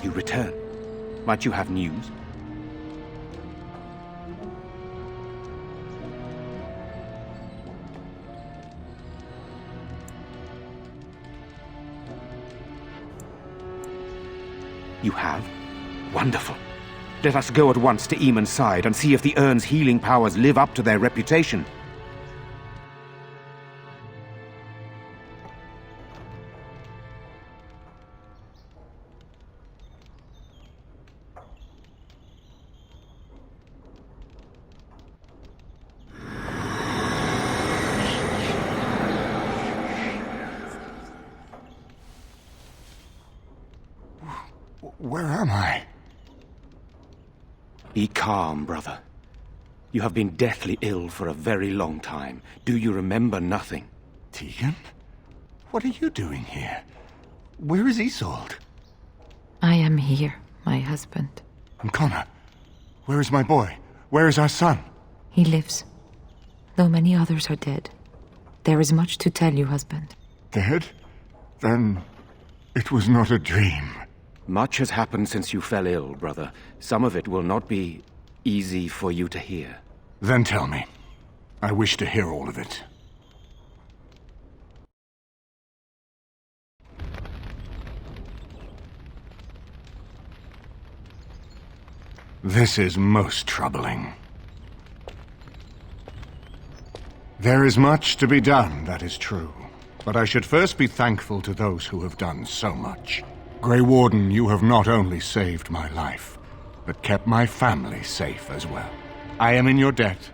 you return? Might you have news? You have? Wonderful. Let us go at once to Eamon's side and see if the urn's healing powers live up to their reputation. Where am I? Be calm, brother. You have been deathly ill for a very long time. Do you remember nothing? Tegan? What are you doing here? Where is Isolde? I am here, my husband. And Connor? Where is my boy? Where is our son? He lives, though many others are dead. There is much to tell you, husband. Dead? Then it was not a dream. Much has happened since you fell ill, brother. Some of it will not be easy for you to hear. Then tell me. I wish to hear all of it. This is most troubling. There is much to be done, that is true. But I should first be thankful to those who have done so much. Grey Warden, you have not only saved my life, but kept my family safe as well. I am in your debt.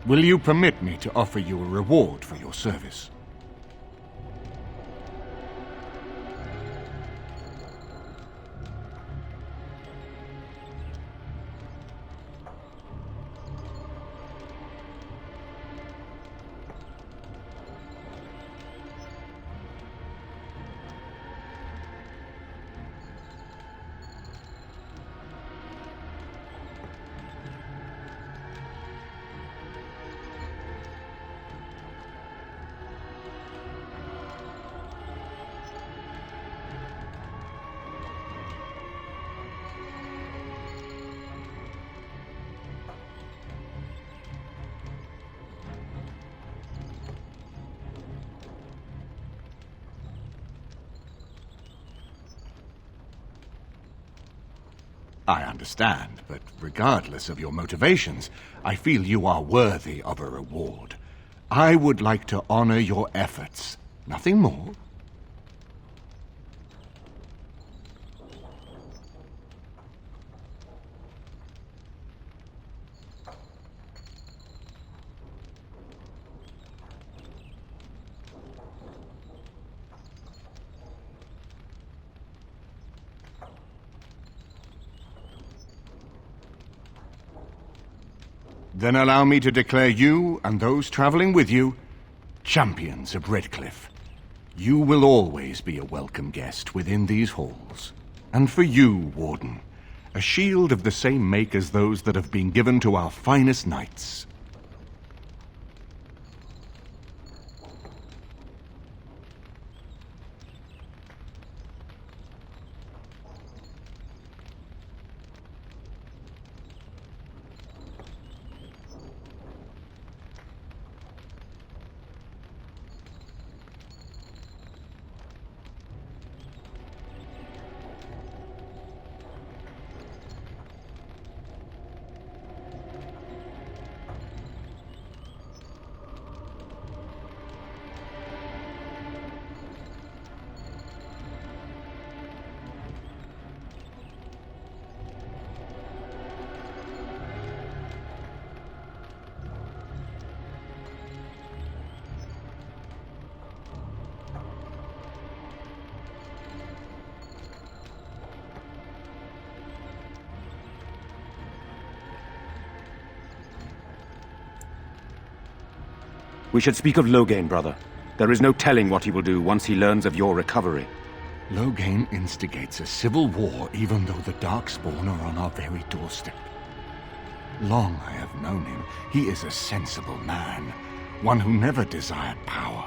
Will you permit me to offer you a reward for your service? I understand, but regardless of your motivations, I feel you are worthy of a reward. I would like to honor your efforts. Nothing more. Then allow me to declare you, and those traveling with you, champions of Redcliffe. You will always be a welcome guest within these halls. And for you, Warden, a shield of the same make as those that have been given to our finest knights. We should speak of Loghain, brother. There is no telling what he will do once he learns of your recovery. Loghain instigates a civil war even though the Darkspawn are on our very doorstep. Long I have known him. He is a sensible man, one who never desired power.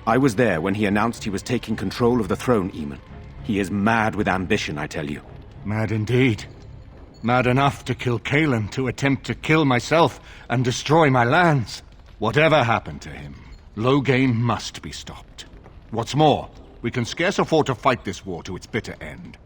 I was there when he announced he was taking control of the throne, Eamon. He is mad with ambition, I tell you. Mad indeed. Mad enough to kill Cailan, to attempt to kill myself and destroy my lands. Whatever happened to him, Loghain must be stopped. What's more, we can scarce afford to fight this war to its bitter end.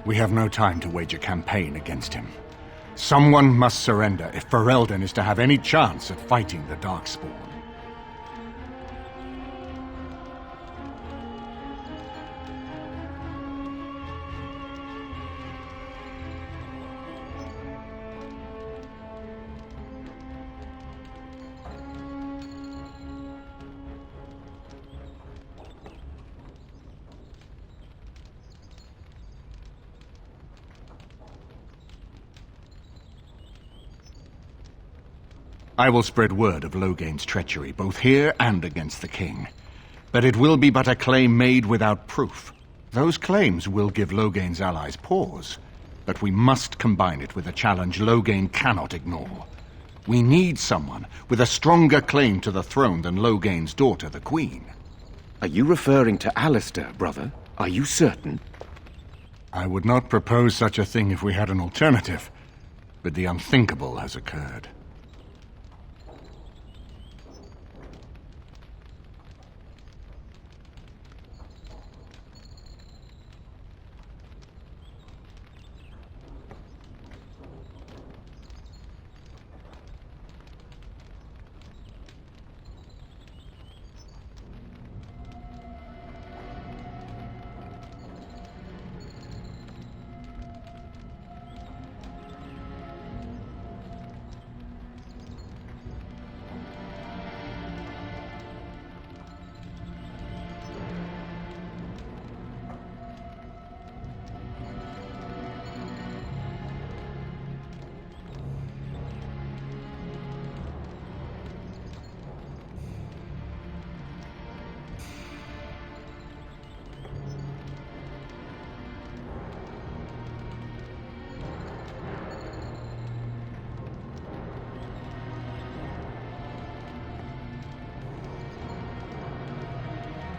We have no time to wage a campaign against him. Someone must surrender if Ferelden is to have any chance at fighting the Darkspawn. I will spread word of Loghain's treachery, both here and against the king. But it will be but a claim made without proof. Those claims will give Loghain's allies pause, but we must combine it with a challenge Loghain cannot ignore. We need someone with a stronger claim to the throne than Loghain's daughter, the Queen. Are you referring to Alistair, brother? Are you certain? I would not propose such a thing if we had an alternative, but the unthinkable has occurred.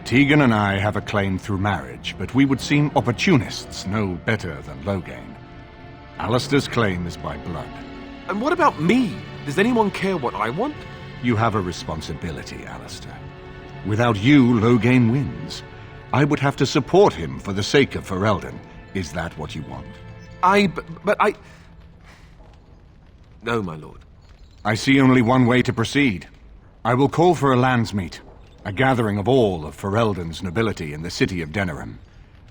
Tegan and I have a claim through marriage, but we would seem opportunists no better than Loghain. Alistair's claim is by blood. And what about me? Does anyone care what I want? You have a responsibility, Alistair. Without you, Loghain wins. I would have to support him for the sake of Ferelden. Is that what you want? But I... No, my lord. I see only one way to proceed. I will call for a landsmeet, a gathering of all of Ferelden's nobility in the city of Denerim.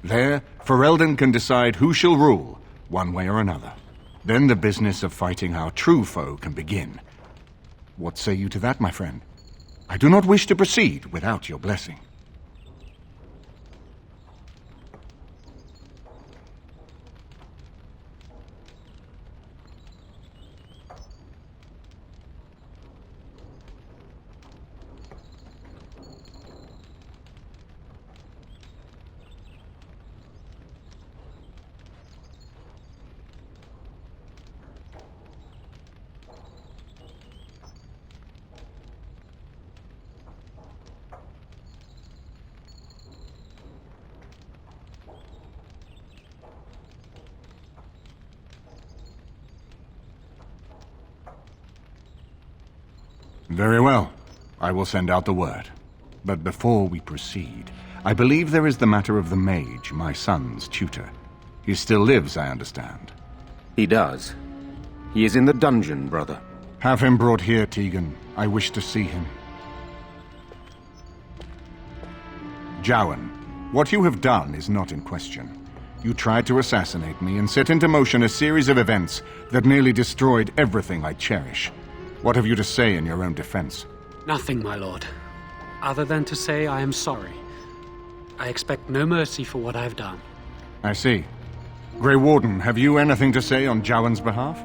There, Ferelden can decide who shall rule, one way or another. Then the business of fighting our true foe can begin. What say you to that, my friend? I do not wish to proceed without your blessing. Very well. I will send out the word. But before we proceed, I believe there is the matter of the mage, my son's tutor. He still lives, I understand. He does. He is in the dungeon, brother. Have him brought here, Tegan. I wish to see him. Jowan, what you have done is not in question. You tried to assassinate me and set into motion a series of events that nearly destroyed everything I cherish. What have you to say in your own defense? Nothing, my lord. Other than to say I am sorry. I expect no mercy for what I have done. I see. Grey Warden, have you anything to say on Jowan's behalf?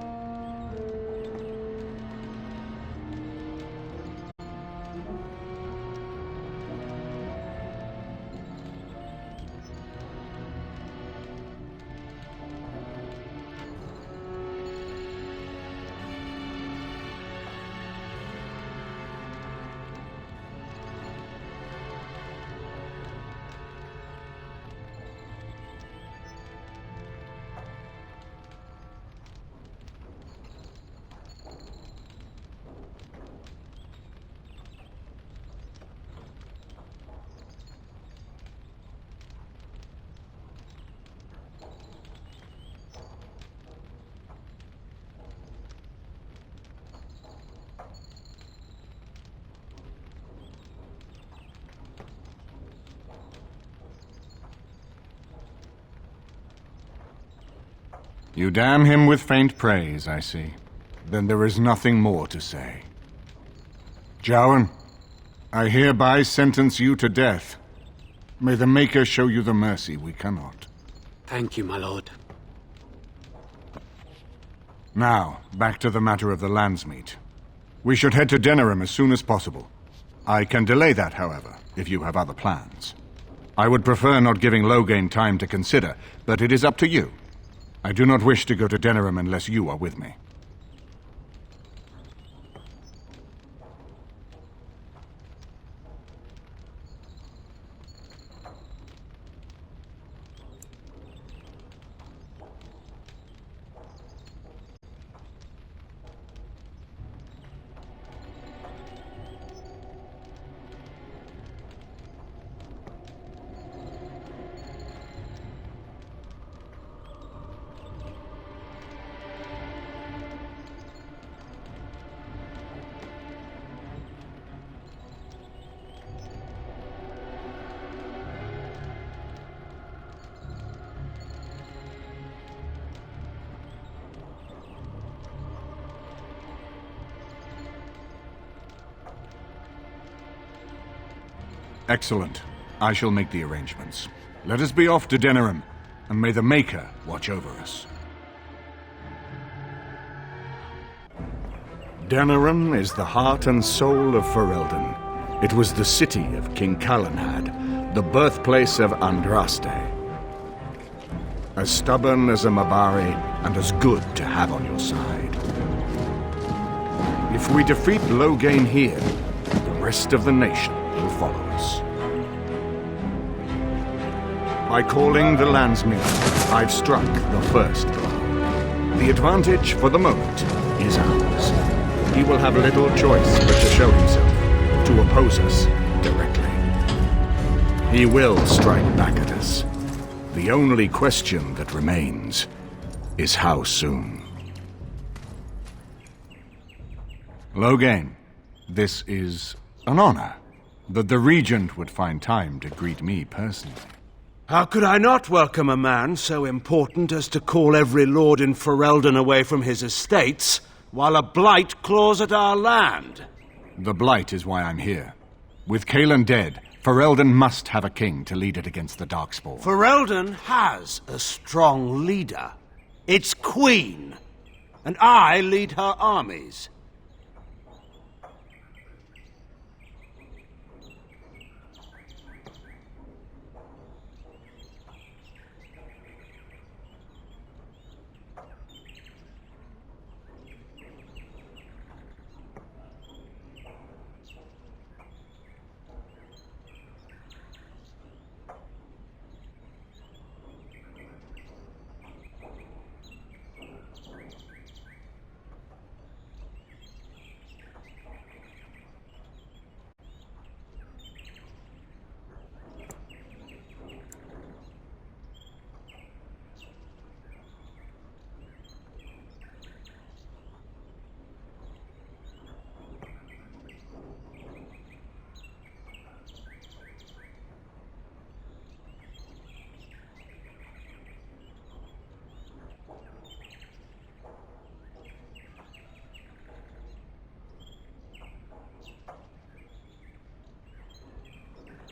You damn him with faint praise, I see. Then there is nothing more to say. Jowan, I hereby sentence you to death. May the Maker show you the mercy we cannot. Thank you, my lord. Now, back to the matter of the Landsmeet. We should head to Denerim as soon as possible. I can delay that, however, if you have other plans. I would prefer not giving Loghain time to consider, but it is up to you. I do not wish to go to Denerim unless you are with me. Excellent. I shall make the arrangements. Let us be off to Denerim, and may the Maker watch over us. Denerim is the heart and soul of Ferelden. It was the city of King Calenhad, the birthplace of Andraste. As stubborn as a Mabari, and as good to have on your side. If we defeat Loghain here, the rest of the nation will follow us. By calling the Landsmeet, I've struck the first blow. The advantage, for the moment, is ours. He will have little choice but to show himself, to oppose us directly. He will strike back at us. The only question that remains is how soon. Loghain, this is an honor, that the Regent would find time to greet me personally. How could I not welcome a man so important as to call every lord in Ferelden away from his estates, while a blight claws at our land? The blight is why I'm here. With Cailan dead, Ferelden must have a king to lead it against the Darkspawn. Ferelden has a strong leader. Its queen. And I lead her armies.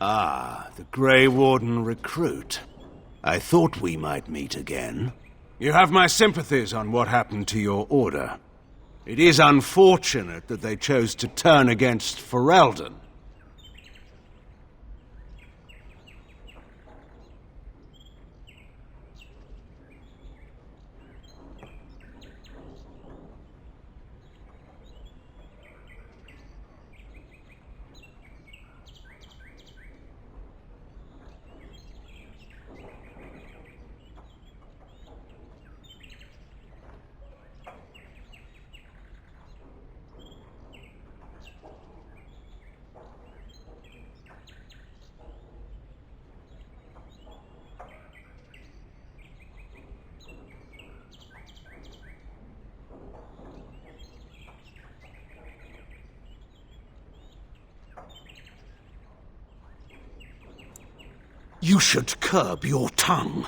Ah, the Grey Warden recruit. I thought we might meet again. You have my sympathies on what happened to your order. It is unfortunate that they chose to turn against Ferelden. You should curb your tongue.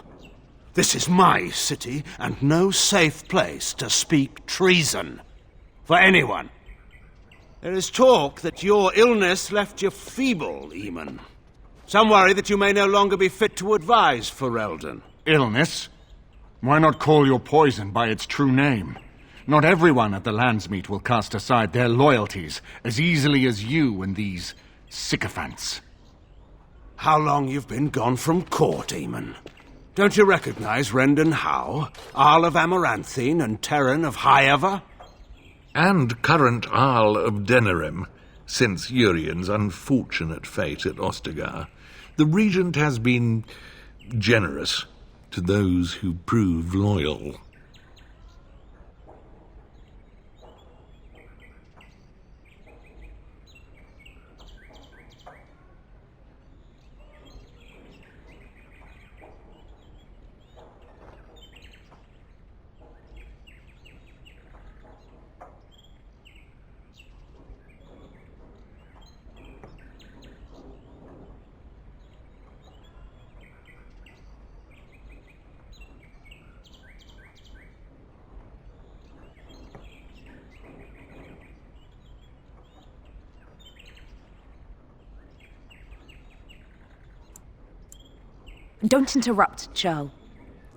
This is my city, and no safe place to speak treason. For anyone. There is talk that your illness left you feeble, Eamon. Some worry that you may no longer be fit to advise Ferelden. Illness? Why not call your poison by its true name? Not everyone at the Landsmeet will cast aside their loyalties as easily as you and these sycophants. How long you've been gone from court, Eamon? Don't you recognize Rendon Howe, Arl of Amaranthine, and Terran of Highever? And current Arl of Denerim, since Urien's unfortunate fate at Ostagar. The Regent has been generous to those who prove loyal. Don't interrupt, Churl.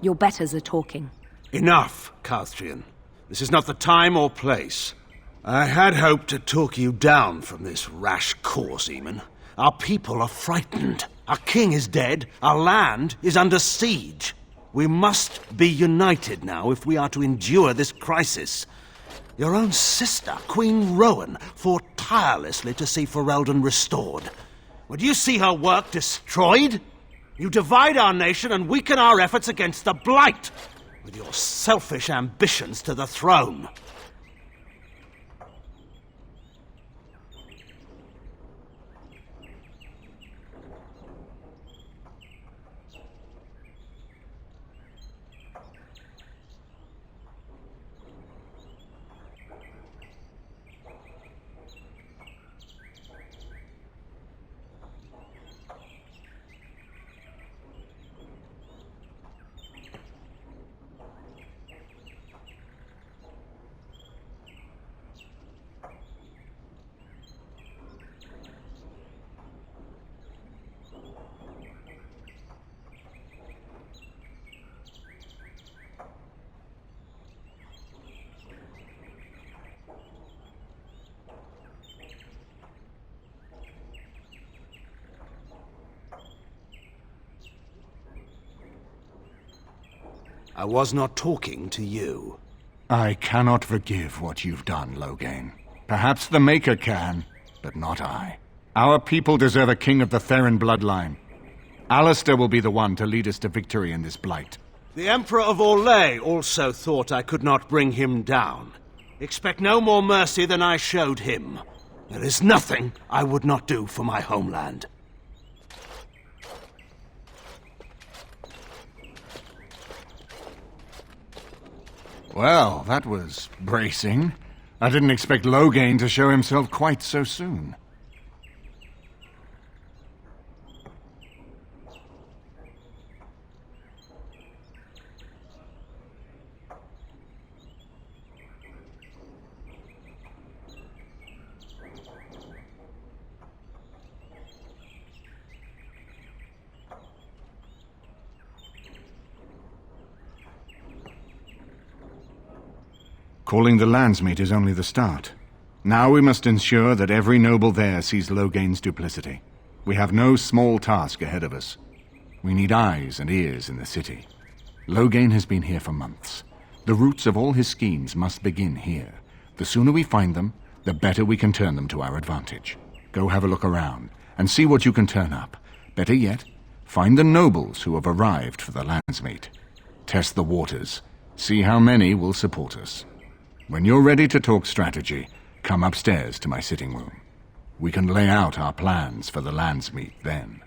Your betters are talking. Enough, Carthrian. This is not the time or place. I had hoped to talk you down from this rash course, Eamon. Our people are frightened. Our king is dead. Our land is under siege. We must be united now if we are to endure this crisis. Your own sister, Queen Rowan, fought tirelessly to see Ferelden restored. Would you see her work destroyed? You divide our nation and weaken our efforts against the Blight, with your selfish ambitions to the throne. I was not talking to you. I cannot forgive what you've done, Loghain. Perhaps the Maker can, but not I. Our people deserve a king of the Theron bloodline. Alistair will be the one to lead us to victory in this Blight. The Emperor of Orlais also thought I could not bring him down. Expect no more mercy than I showed him. There is nothing I would not do for my homeland. Well, that was bracing. I didn't expect Loghain to show himself quite so soon. Calling the Landsmeet is only the start. Now we must ensure that every noble there sees Loghain's duplicity. We have no small task ahead of us. We need eyes and ears in the city. Loghain has been here for months. The roots of all his schemes must begin here. The sooner we find them, the better we can turn them to our advantage. Go have a look around, and see what you can turn up. Better yet, find the nobles who have arrived for the Landsmeet. Test the waters. See how many will support us. When you're ready to talk strategy, come upstairs to my sitting room. We can lay out our plans for the Landsmeet then.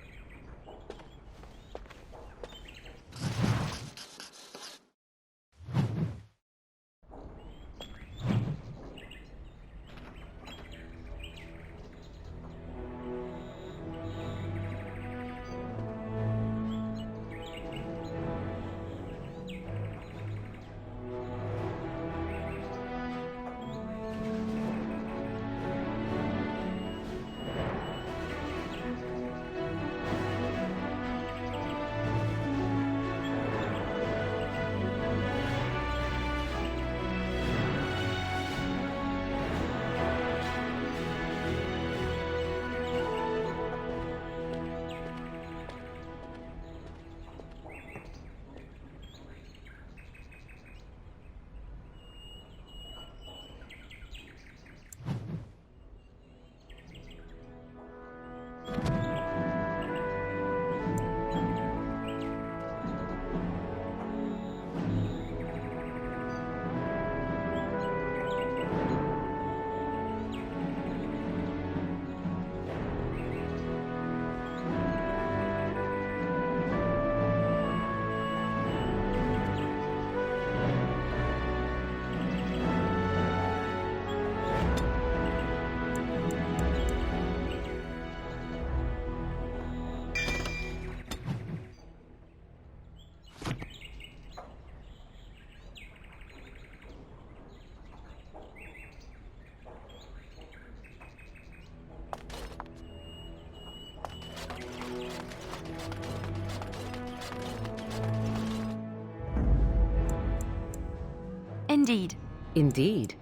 Indeed. Indeed.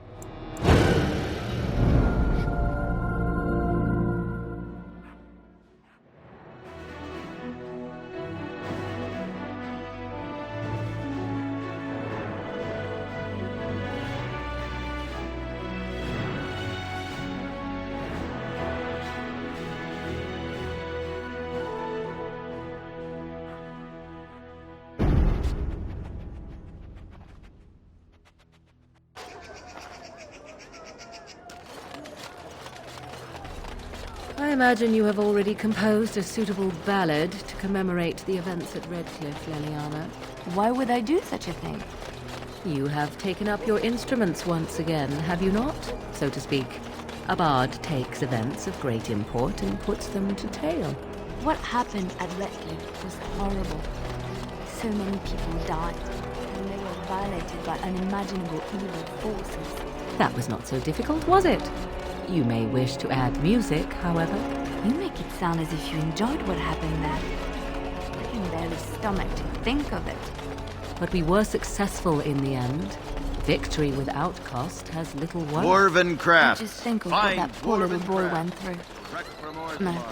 I imagine you have already composed a suitable ballad to commemorate the events at Redcliffe, Leliana. Why would I do such a thing? You have taken up your instruments once again, have you not? So to speak. A bard takes events of great import and puts them to tale. What happened at Redcliffe was horrible. So many people died, and they were violated by unimaginable evil forces. That was not so difficult, was it? You may wish to add music, however. You make it sound as if you enjoyed what happened there. I can barely stomach to think of it. But we were successful in the end. Victory without cost has little worth. Dwarven craft. Just think of what that poor little boy went through. No,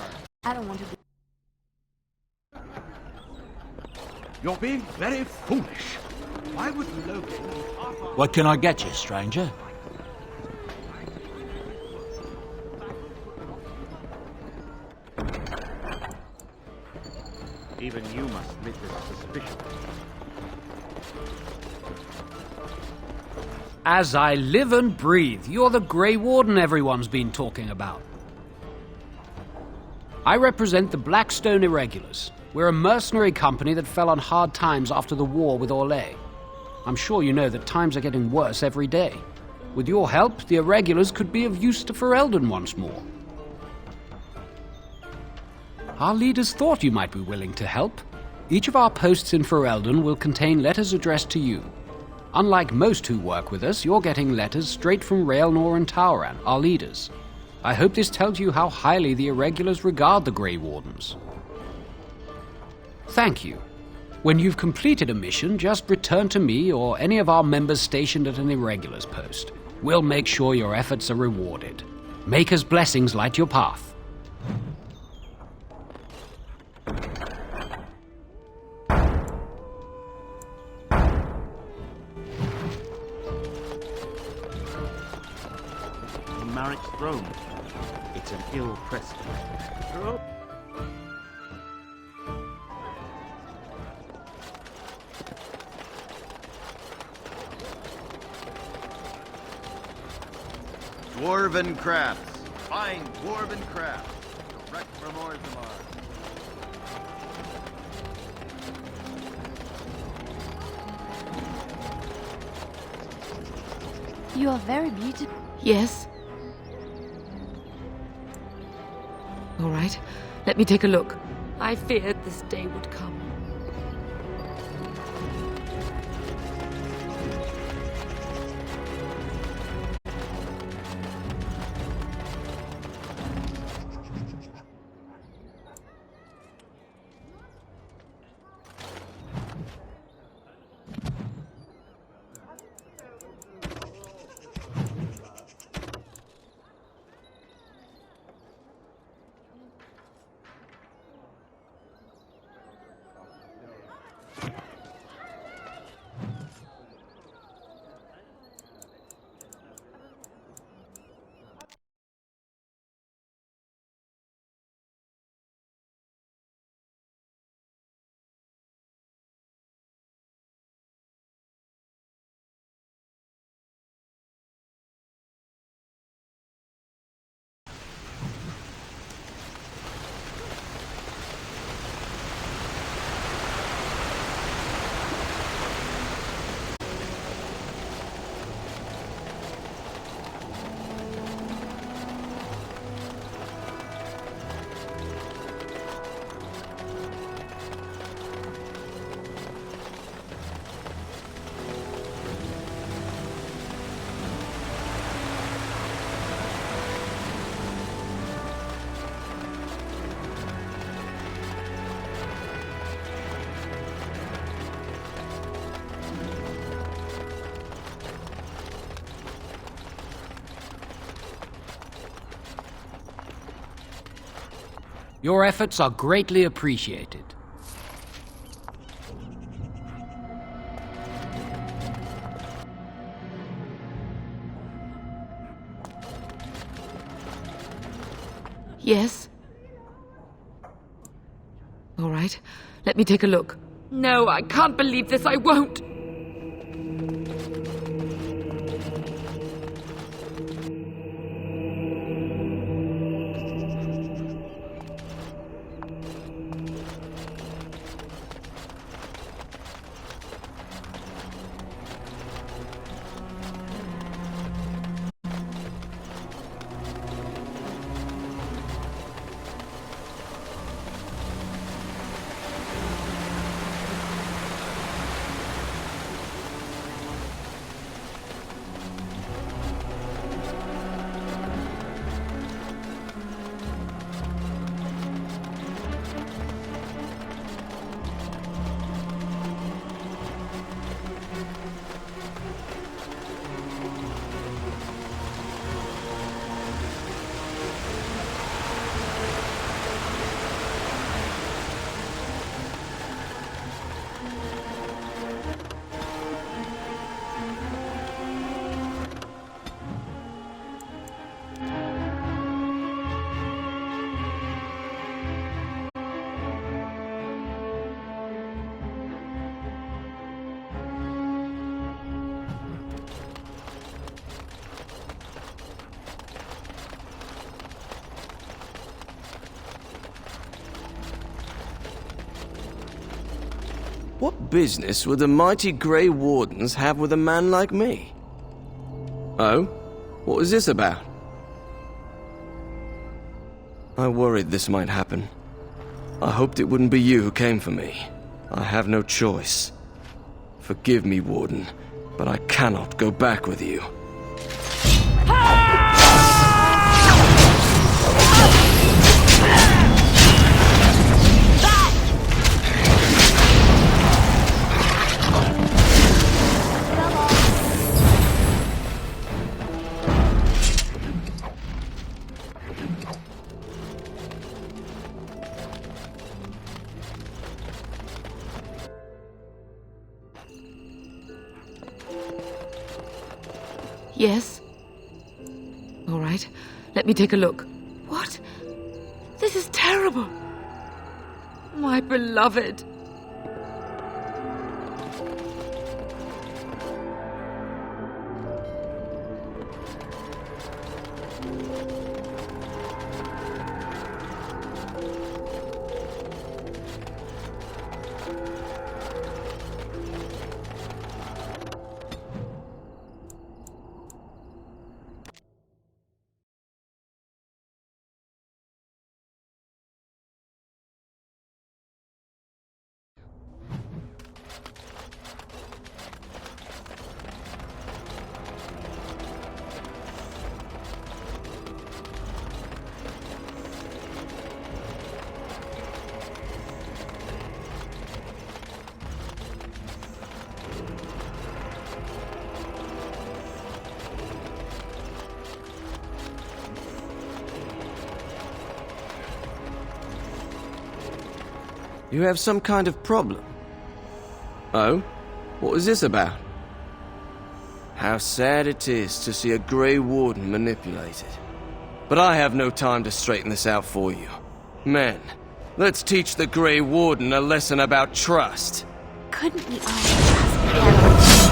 I don't want to be... You're being very foolish. Why would Loghain... What can I get you, stranger? Even you must admit this suspicion. As I live and breathe, you're the Grey Warden everyone's been talking about. I represent the Blackstone Irregulars. We're a mercenary company that fell on hard times after the war with Orlais. I'm sure you know that times are getting worse every day. With your help, the Irregulars could be of use to Ferelden once more. Our leaders thought you might be willing to help. Each of our posts in Ferelden will contain letters addressed to you. Unlike most who work with us, you're getting letters straight from Raelnor and Tauran, our leaders. I hope this tells you how highly the Irregulars regard the Grey Wardens. Thank you. When you've completed a mission, just return to me or any of our members stationed at an irregulars post. We'll make sure your efforts are rewarded. Maker's blessings light your path. Marik's throne. It's an ill precedent. Dwarven crafts. Fine dwarven crafts. Direct from Orzammar. You are very beautiful. Yes? All right, let me take a look. I feared this day would come. Your efforts are greatly appreciated. Yes? All right, let me take a look. No, I can't believe this. I won't. What business would the mighty Grey Wardens have with a man like me? Oh? What was this about? I worried this might happen. I hoped it wouldn't be you who came for me. I have no choice. Forgive me, Warden, but I cannot go back with you. Yes? All right, let me take a look. What? This is terrible. My beloved. You have some kind of problem? Oh? What is this about? How sad it is to see a Grey Warden manipulated. But I have no time to straighten this out for you. Men, let's teach the Grey Warden a lesson about trust. Couldn't we all trust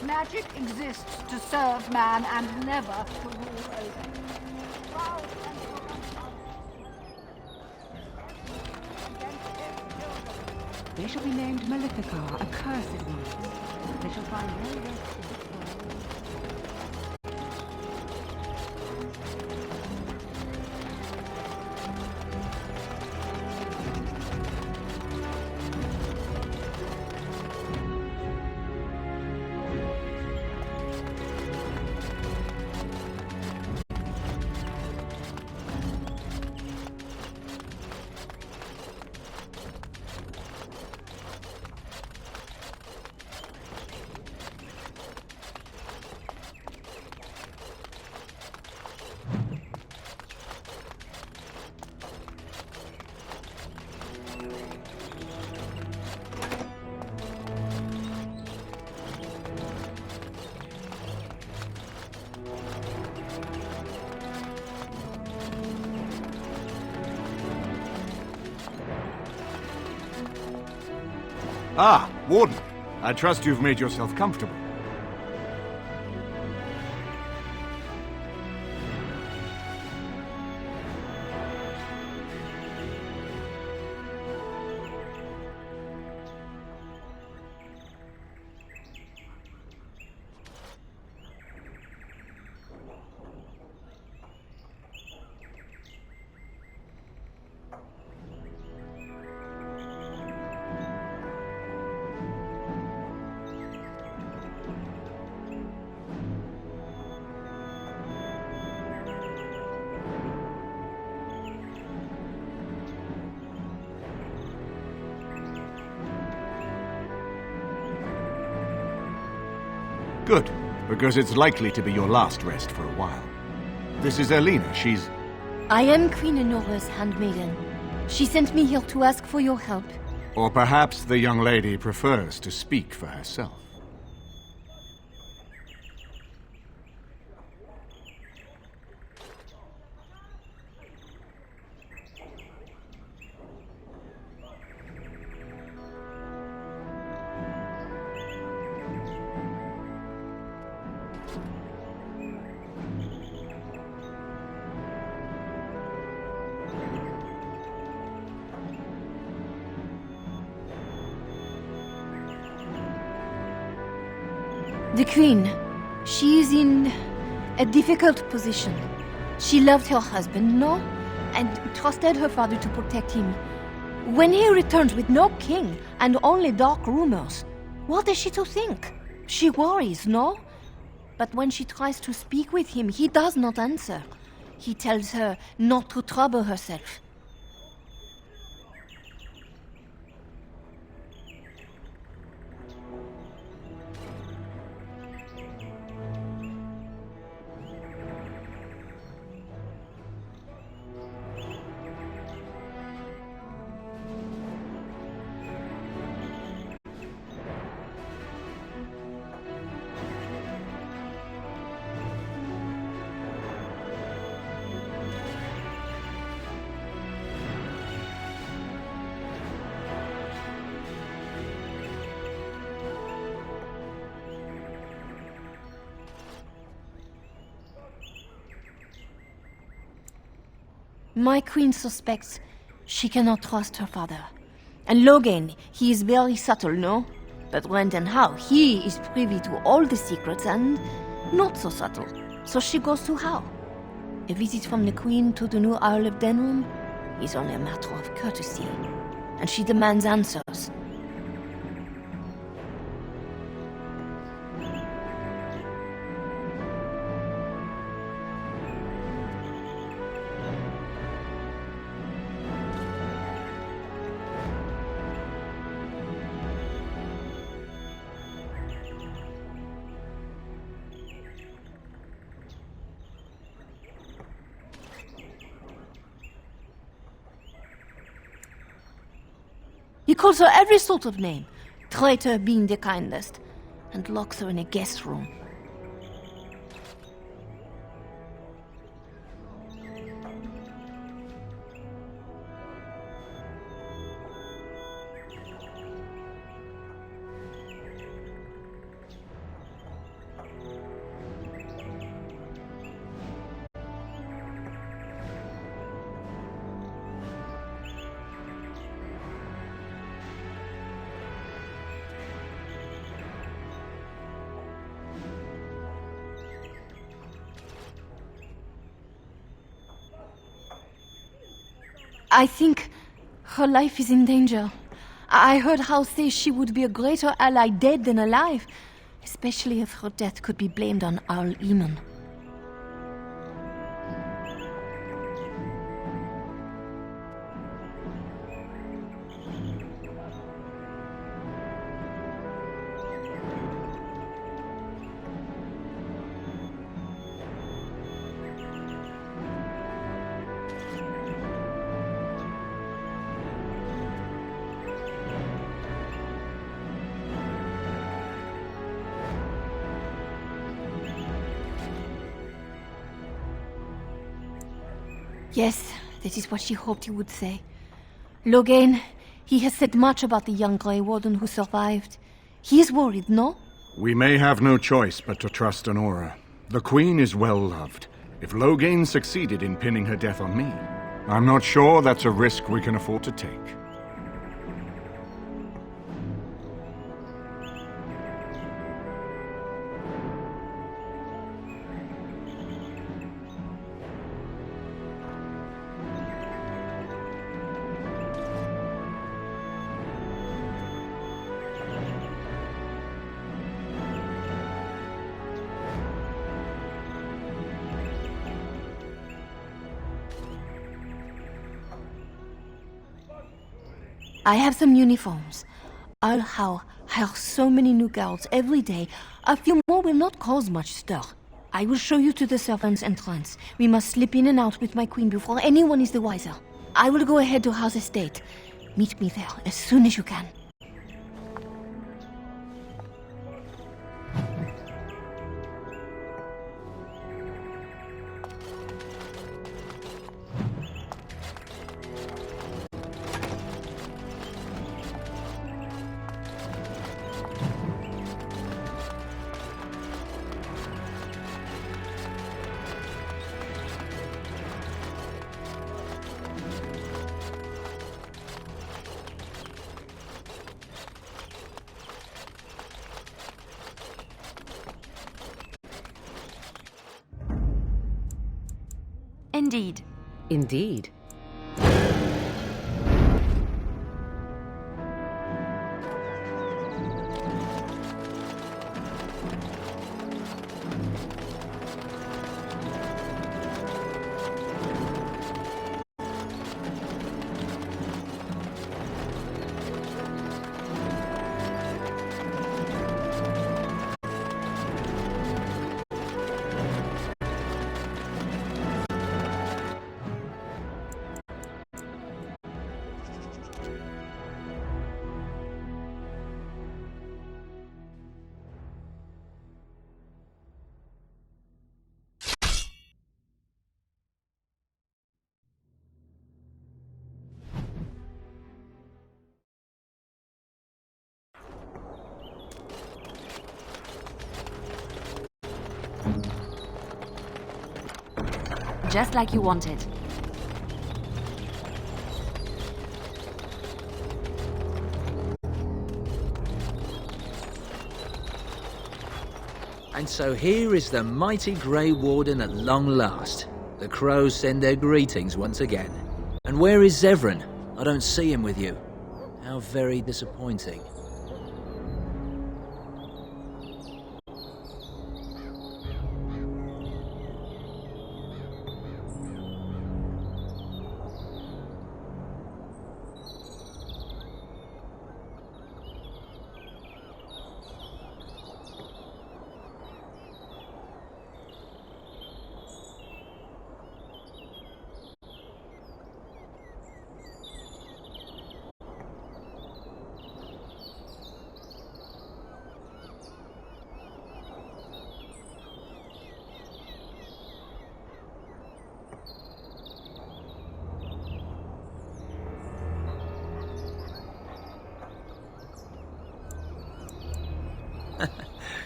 Magic exists to serve man and never to rule over. They shall be named Maleficar, accursed ones. They shall find no rest in this world. Ah, Warden. I trust you've made yourself comfortable. Good, because it's likely to be your last rest for a while. This is Erlina. She's... I am Queen Enora's handmaiden. She sent me here to ask for your help. Or perhaps the young lady prefers to speak for herself. The Queen, she is in a difficult position. She loved her husband, no? And trusted her father to protect him. When he returns with no king and only dark rumors, what is she to think? She worries, no? But when she tries to speak with him, he does not answer. He tells her not to trouble herself. My queen suspects she cannot trust her father. And Logain, he is very subtle, no? But Renton Howe, he is privy to all the secrets and not so subtle. So she goes to Howe. A visit from the queen to the new Earl of Denham is only a matter of courtesy. And she demands answers. He calls her every sort of name, traitor being the kindest, and locks her in a guest room. I think her life is in danger. I heard Howe say she would be a greater ally dead than alive, especially if her death could be blamed on Earl Eamon. Yes, that is what she hoped he would say. Logain, he has said much about the young Grey Warden who survived. He is worried, no? We may have no choice but to trust Honora. The Queen is well loved. If Logain succeeded in pinning her death on me, I'm not sure that's a risk we can afford to take. I have some uniforms. Earl Howe hires so many new guards every day. A few more will not cause much stir. I will show you to the servants' entrance. We must slip in and out with my queen before anyone is the wiser. I will go ahead to Howe's estate. Meet me there as soon as you can. Indeed. Indeed. Just like you wanted. And so here is the mighty Grey Warden at long last. The crows send their greetings once again. And where is Zevran? I don't see him with you. How very disappointing.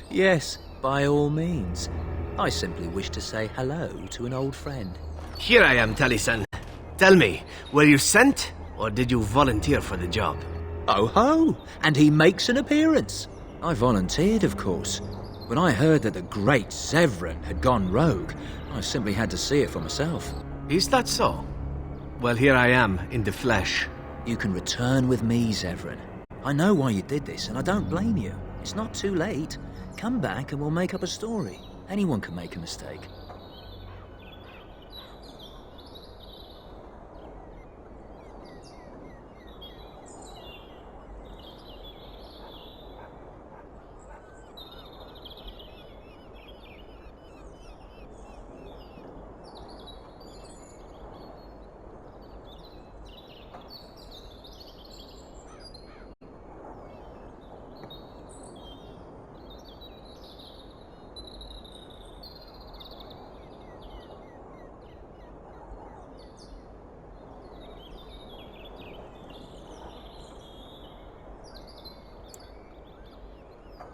Yes, by all means. I simply wish to say hello to an old friend. Here I am, Taliesin. Tell me, were you sent, or did you volunteer for the job? Oh ho! And he makes an appearance. I volunteered, of course. When I heard that the great Zevran had gone rogue, I simply had to see it for myself. Is that so? Well, here I am, in the flesh. You can return with me, Zevran. I know why you did this, and I don't blame you. It's not too late. Come back and we'll make up a story. Anyone can make a mistake.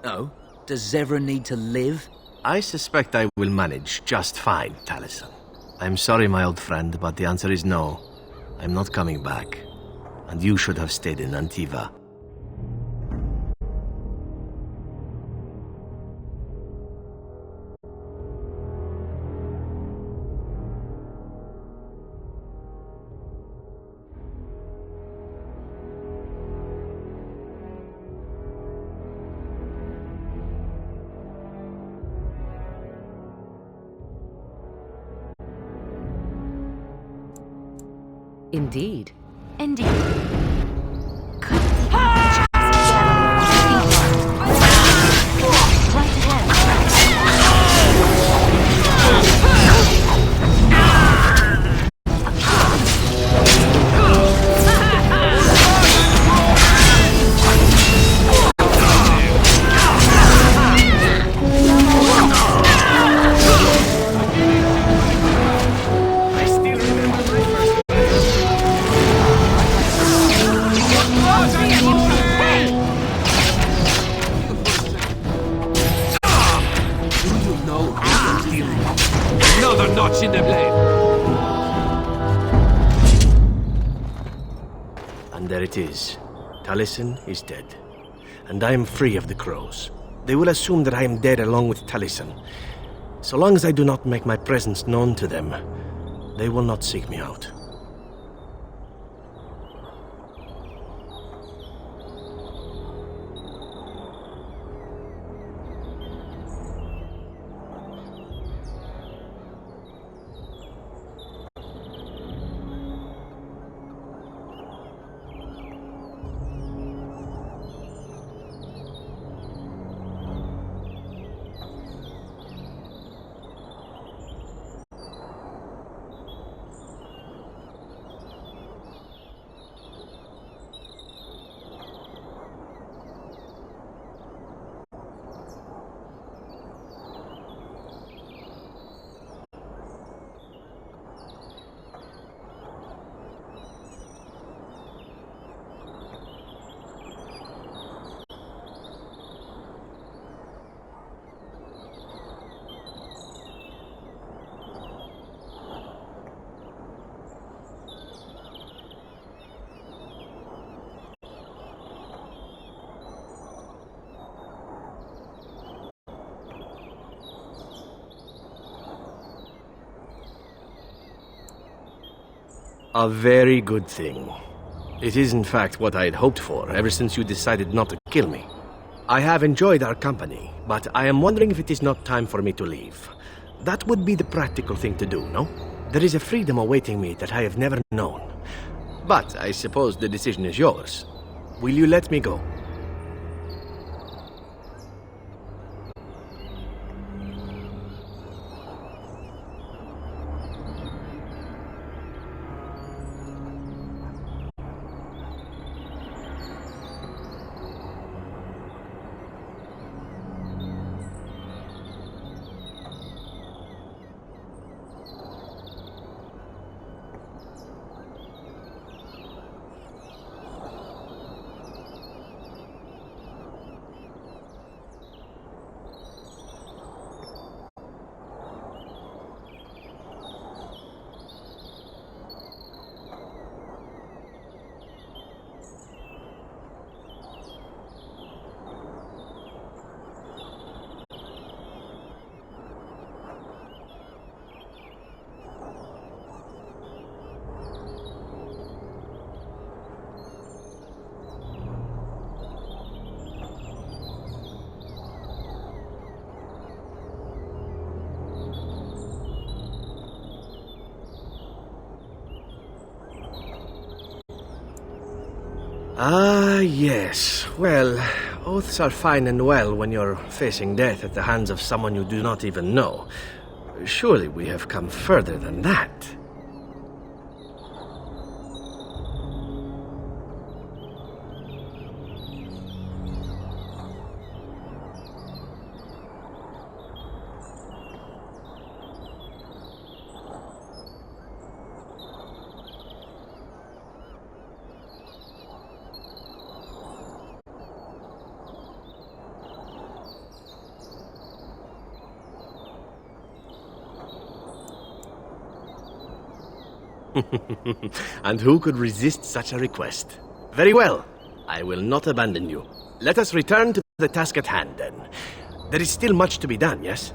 Oh? Does Zevran need to live? I suspect I will manage just fine, Taliesin. I'm sorry, my old friend, but the answer is no. I'm not coming back. And you should have stayed in Antiva. Indeed. Indeed. Another notch in the blade. And there it is. Taliesin is dead. And I am free of the crows. They will assume that I am dead along with Taliesin. So long as I do not make my presence known to them, They will not seek me out. A very good thing. It is in fact what I had hoped for ever since you decided not to kill me. I have enjoyed our company, but I am wondering if it is not time for me to leave. That would be the practical thing to do, no? There is a freedom awaiting me that I have never known. But I suppose the decision is yours. Will you let me go? Ah, yes. Well, oaths are fine and well when you're facing death at the hands of someone you do not even know. Surely we have come further than that. And who could resist such a request? Very well. I will not abandon you. Let us return to the task at hand, then. There is still much to be done, yes?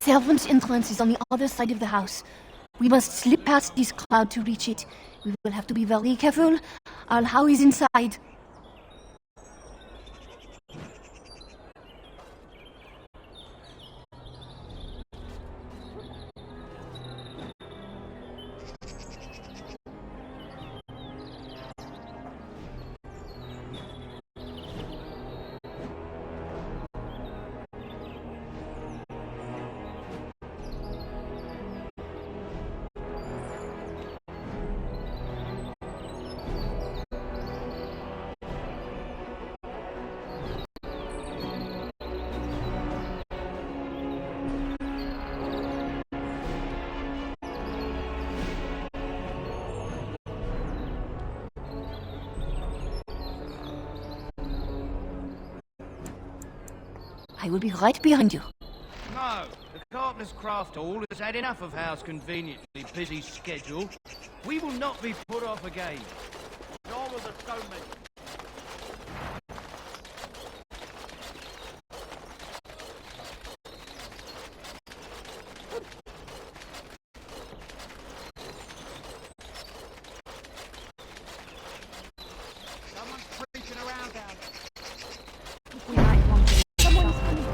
Servants' entrance is on the other side of the house. We must slip past this crowd to reach it. We will have to be very careful. Al-How is inside. I will be right behind you. No, the Carpenter's Craft Hall has had enough of Howe's conveniently busy schedule. We will not be put off again. Nor will the stonemen. Someone's preaching around down there. We might want to... Someone's coming.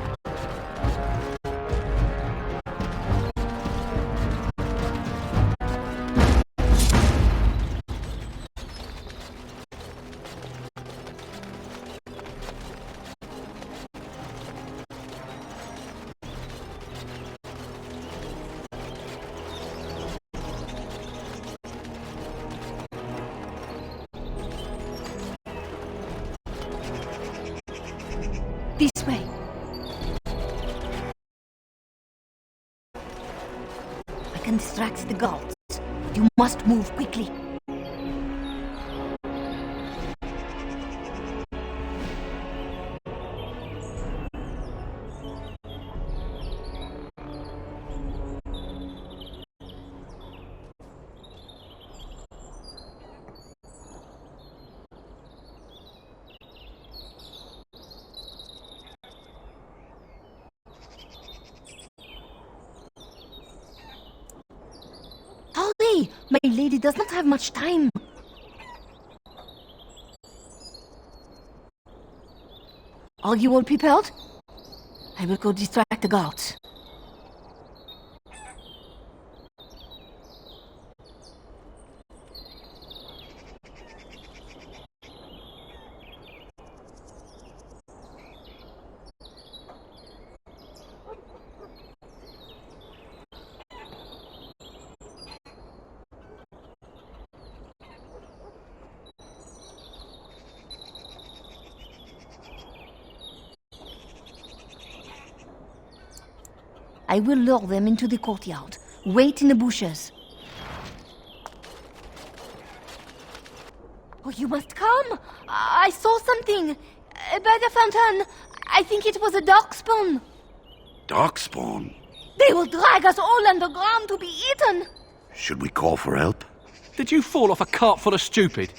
This way. I can distract the guards. You must move quickly. Hurry! My lady does not have much time. Are you all prepared? I will go distract the guards. I will lure them into the courtyard. Wait in the bushes. Oh, you must come! I saw something! By the fountain! I think it was a darkspawn! Darkspawn? They will drag us all underground to be eaten! Should we call for help? Did you fall off a cart full of stupid?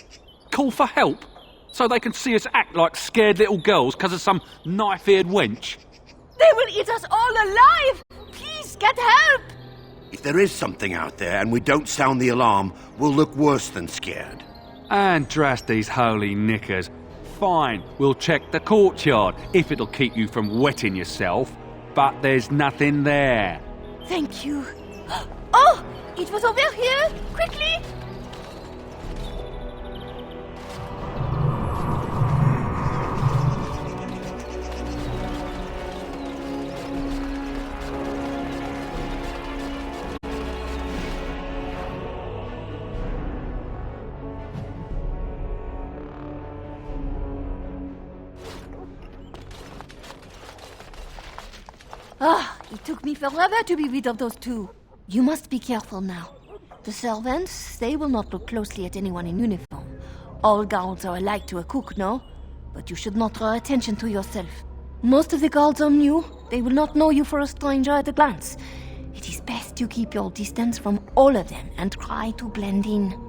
Call for help? So they can see us act like scared little girls because of some knife-eared wench? They will eat us all alive! Please, get help! If there is something out there and we don't sound the alarm, we'll look worse than scared. And drast these holy knickers. Fine, we'll check the courtyard, if it'll keep you from wetting yourself. But there's nothing there. Thank you. Oh! It was over here! Quickly! It took me forever to be rid of those two. You must be careful now. The servants, they will not look closely at anyone in uniform. All guards are alike to a cook, no? But you should not draw attention to yourself. Most of the guards are new. They will not know you for a stranger at a glance. It is best to keep your distance from all of them and try to blend in.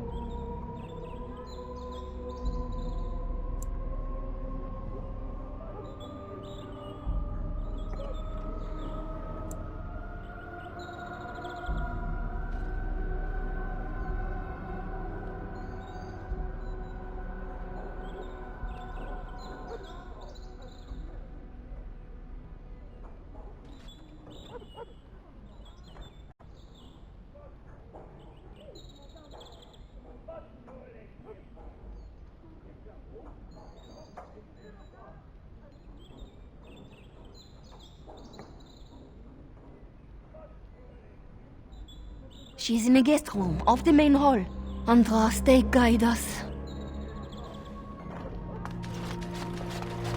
She's in a guest room off the main hall. Andraste, guide us.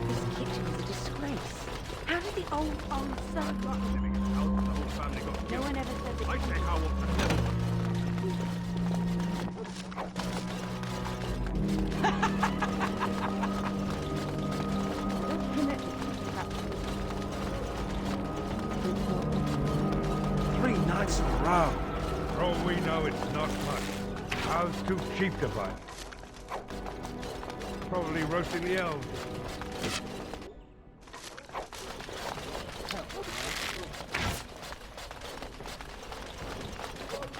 This kitchen is a disgrace. How did the old serve? No one ever said that. Three nights in a row. For all we know, it's not much. How's too cheap to buy? Probably roasting the elves.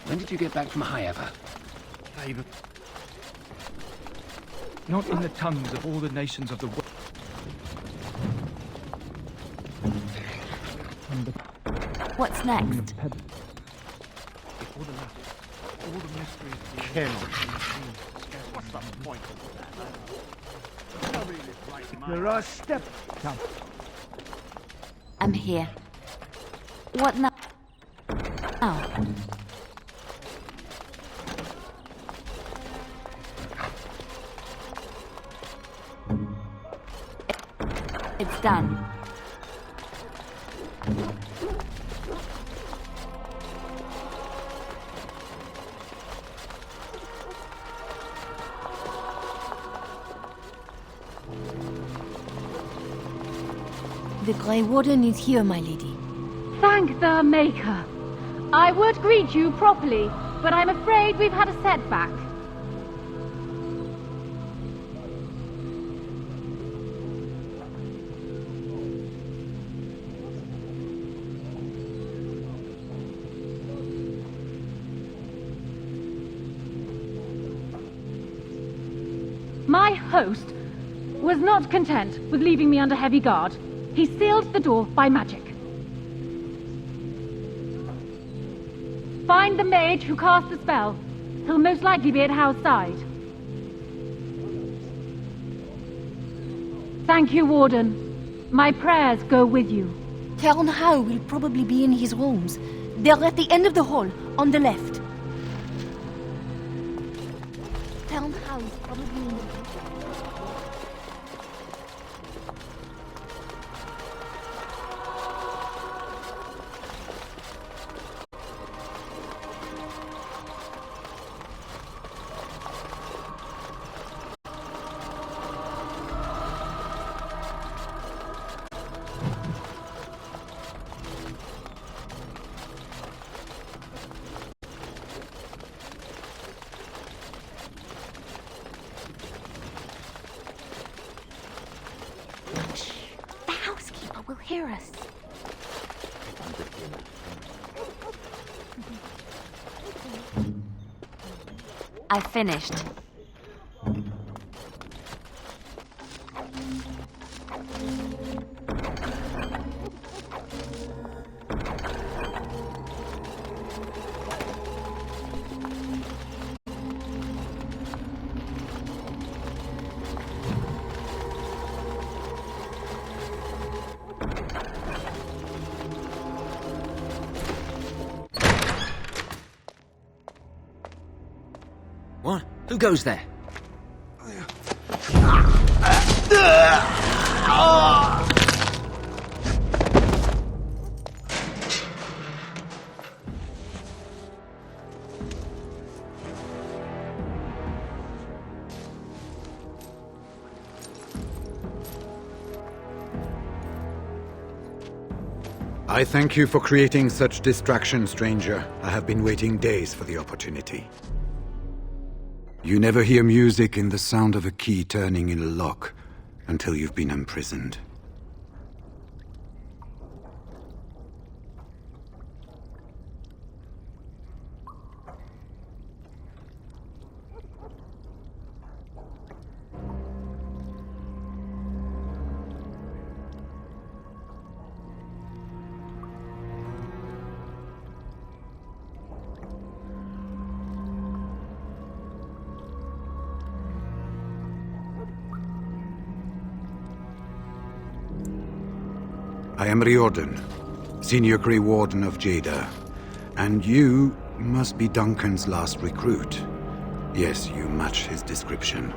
When did you get back from Highever? Babe. Not in the tongues of all the nations of the world. What's next? All the mysteries. What's the point of that? There are steps. Come. I'm here. What now? Oh. It's done. The Grey Warden is here, my lady. Thank the Maker. I would greet you properly, but I'm afraid we've had a setback. My host was not content with leaving me under heavy guard. He sealed the door by magic. Find the mage who cast the spell. He'll most likely be at Hal's side. Thank you, Warden. My prayers go with you. Count Hal will probably be in his rooms. They're at the end of the hall, on the left. Count Hal is probably in the... will hear us. I finished. What? Who goes there? I thank you for creating such distraction, stranger. I have been waiting days for the opportunity. You never hear music in the sound of a key turning in a lock until you've been imprisoned. I am Riordan, Senior Grey Warden of Jada, and you Must be Duncan's last recruit. Yes, you match his description.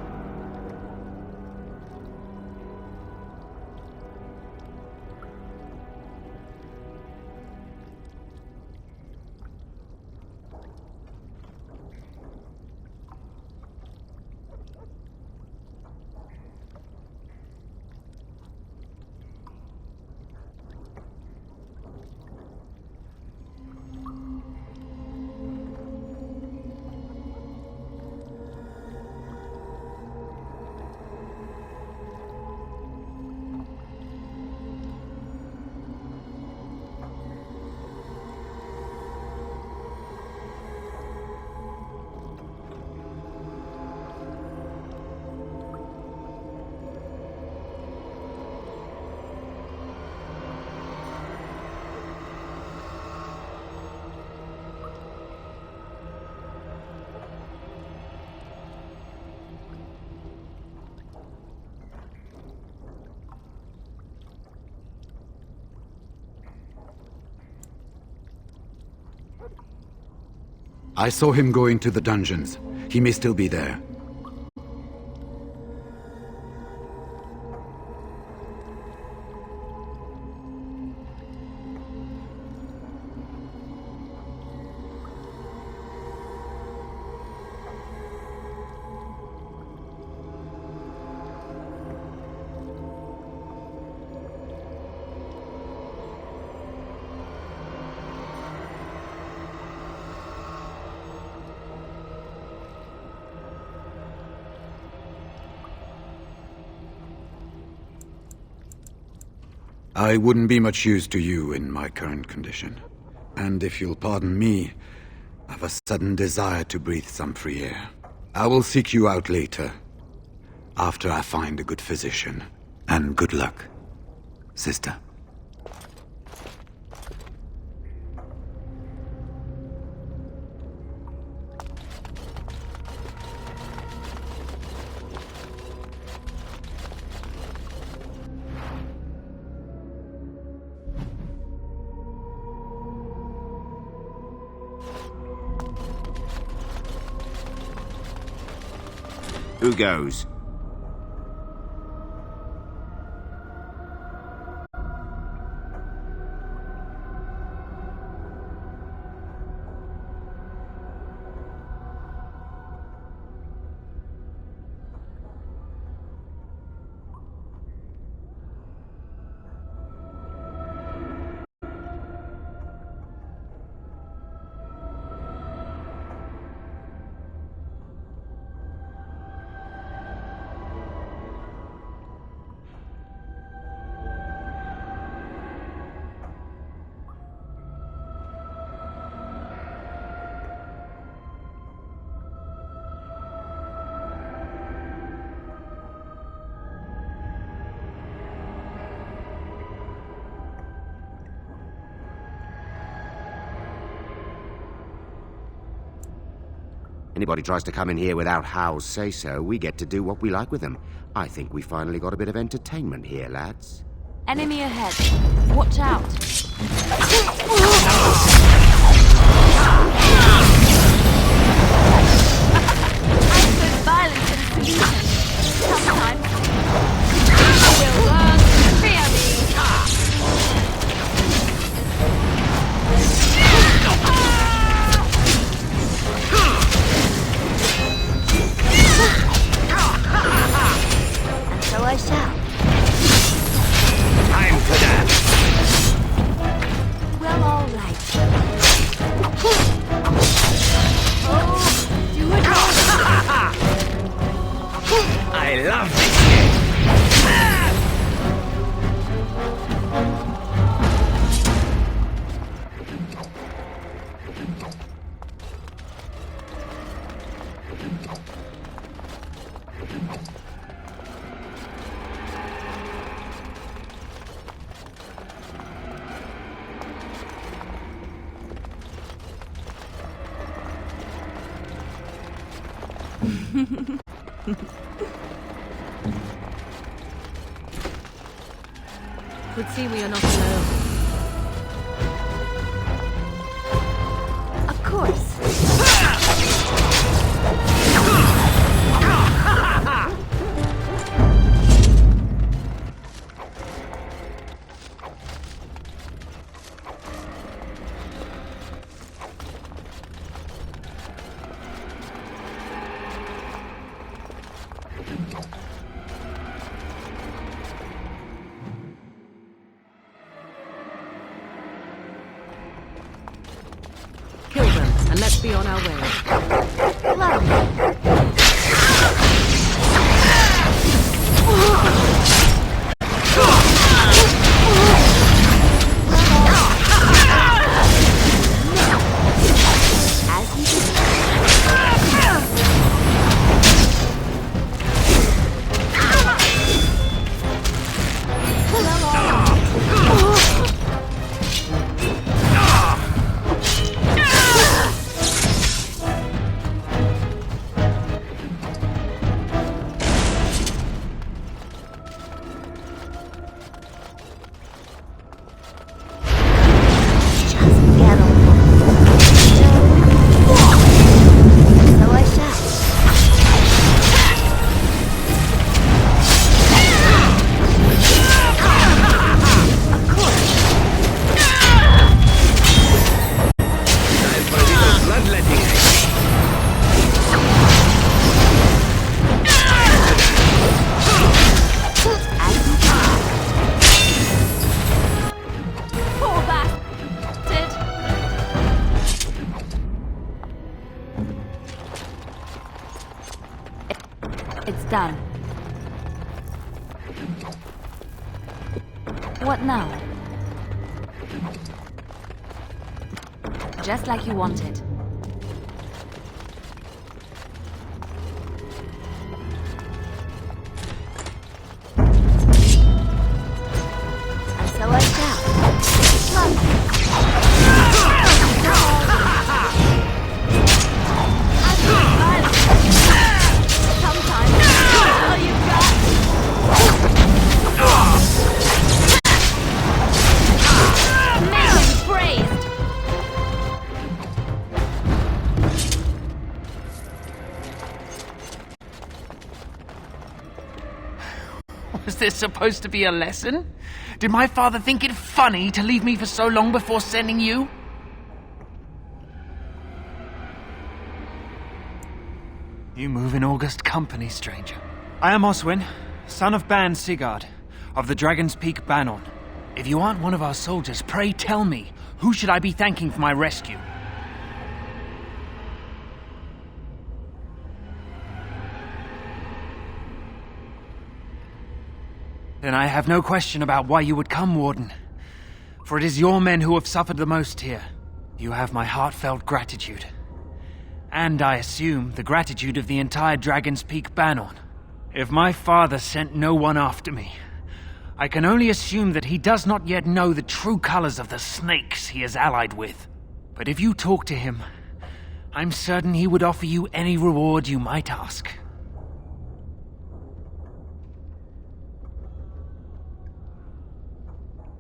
I saw him go into the dungeons. He may still be there. I wouldn't be much use to you in my current condition. And if you'll pardon me, I've a sudden desire to breathe some free air. I will seek you out later, after I find a good physician. And good luck, sister. Who goes? Anybody tries to come in here without Hal's say-so, we get to do what we like with them. I think we finally got a bit of entertainment here, lads. Enemy ahead. Watch out. Active violence is a solution. Sometimes. Will learn to fear me. And so I shall. Time for that! Well, all right. Oh, do it all. I love this game! Would see we are not alone. Of course. and let's be on our way. It's done. What now? Just like you wanted. And so I shall. Was this supposed to be a lesson? Did my father think it funny to leave me for so long before sending you? You move in august company, stranger. I am Oswin, son of Ban Sigurd, of the Dragon's Peak Banon. If you aren't one of our soldiers, pray tell me, who should I be thanking for my rescue? Then I have no question about why you would come, Warden. For it is your men who have suffered the most here. You have my heartfelt gratitude. And I assume the gratitude of the entire Dragon's Peak Banon. If my father sent no one after me, I can only assume that he does not yet know the true colors of the snakes he is allied with. But if you talk to him, I'm certain he would offer you any reward you might ask.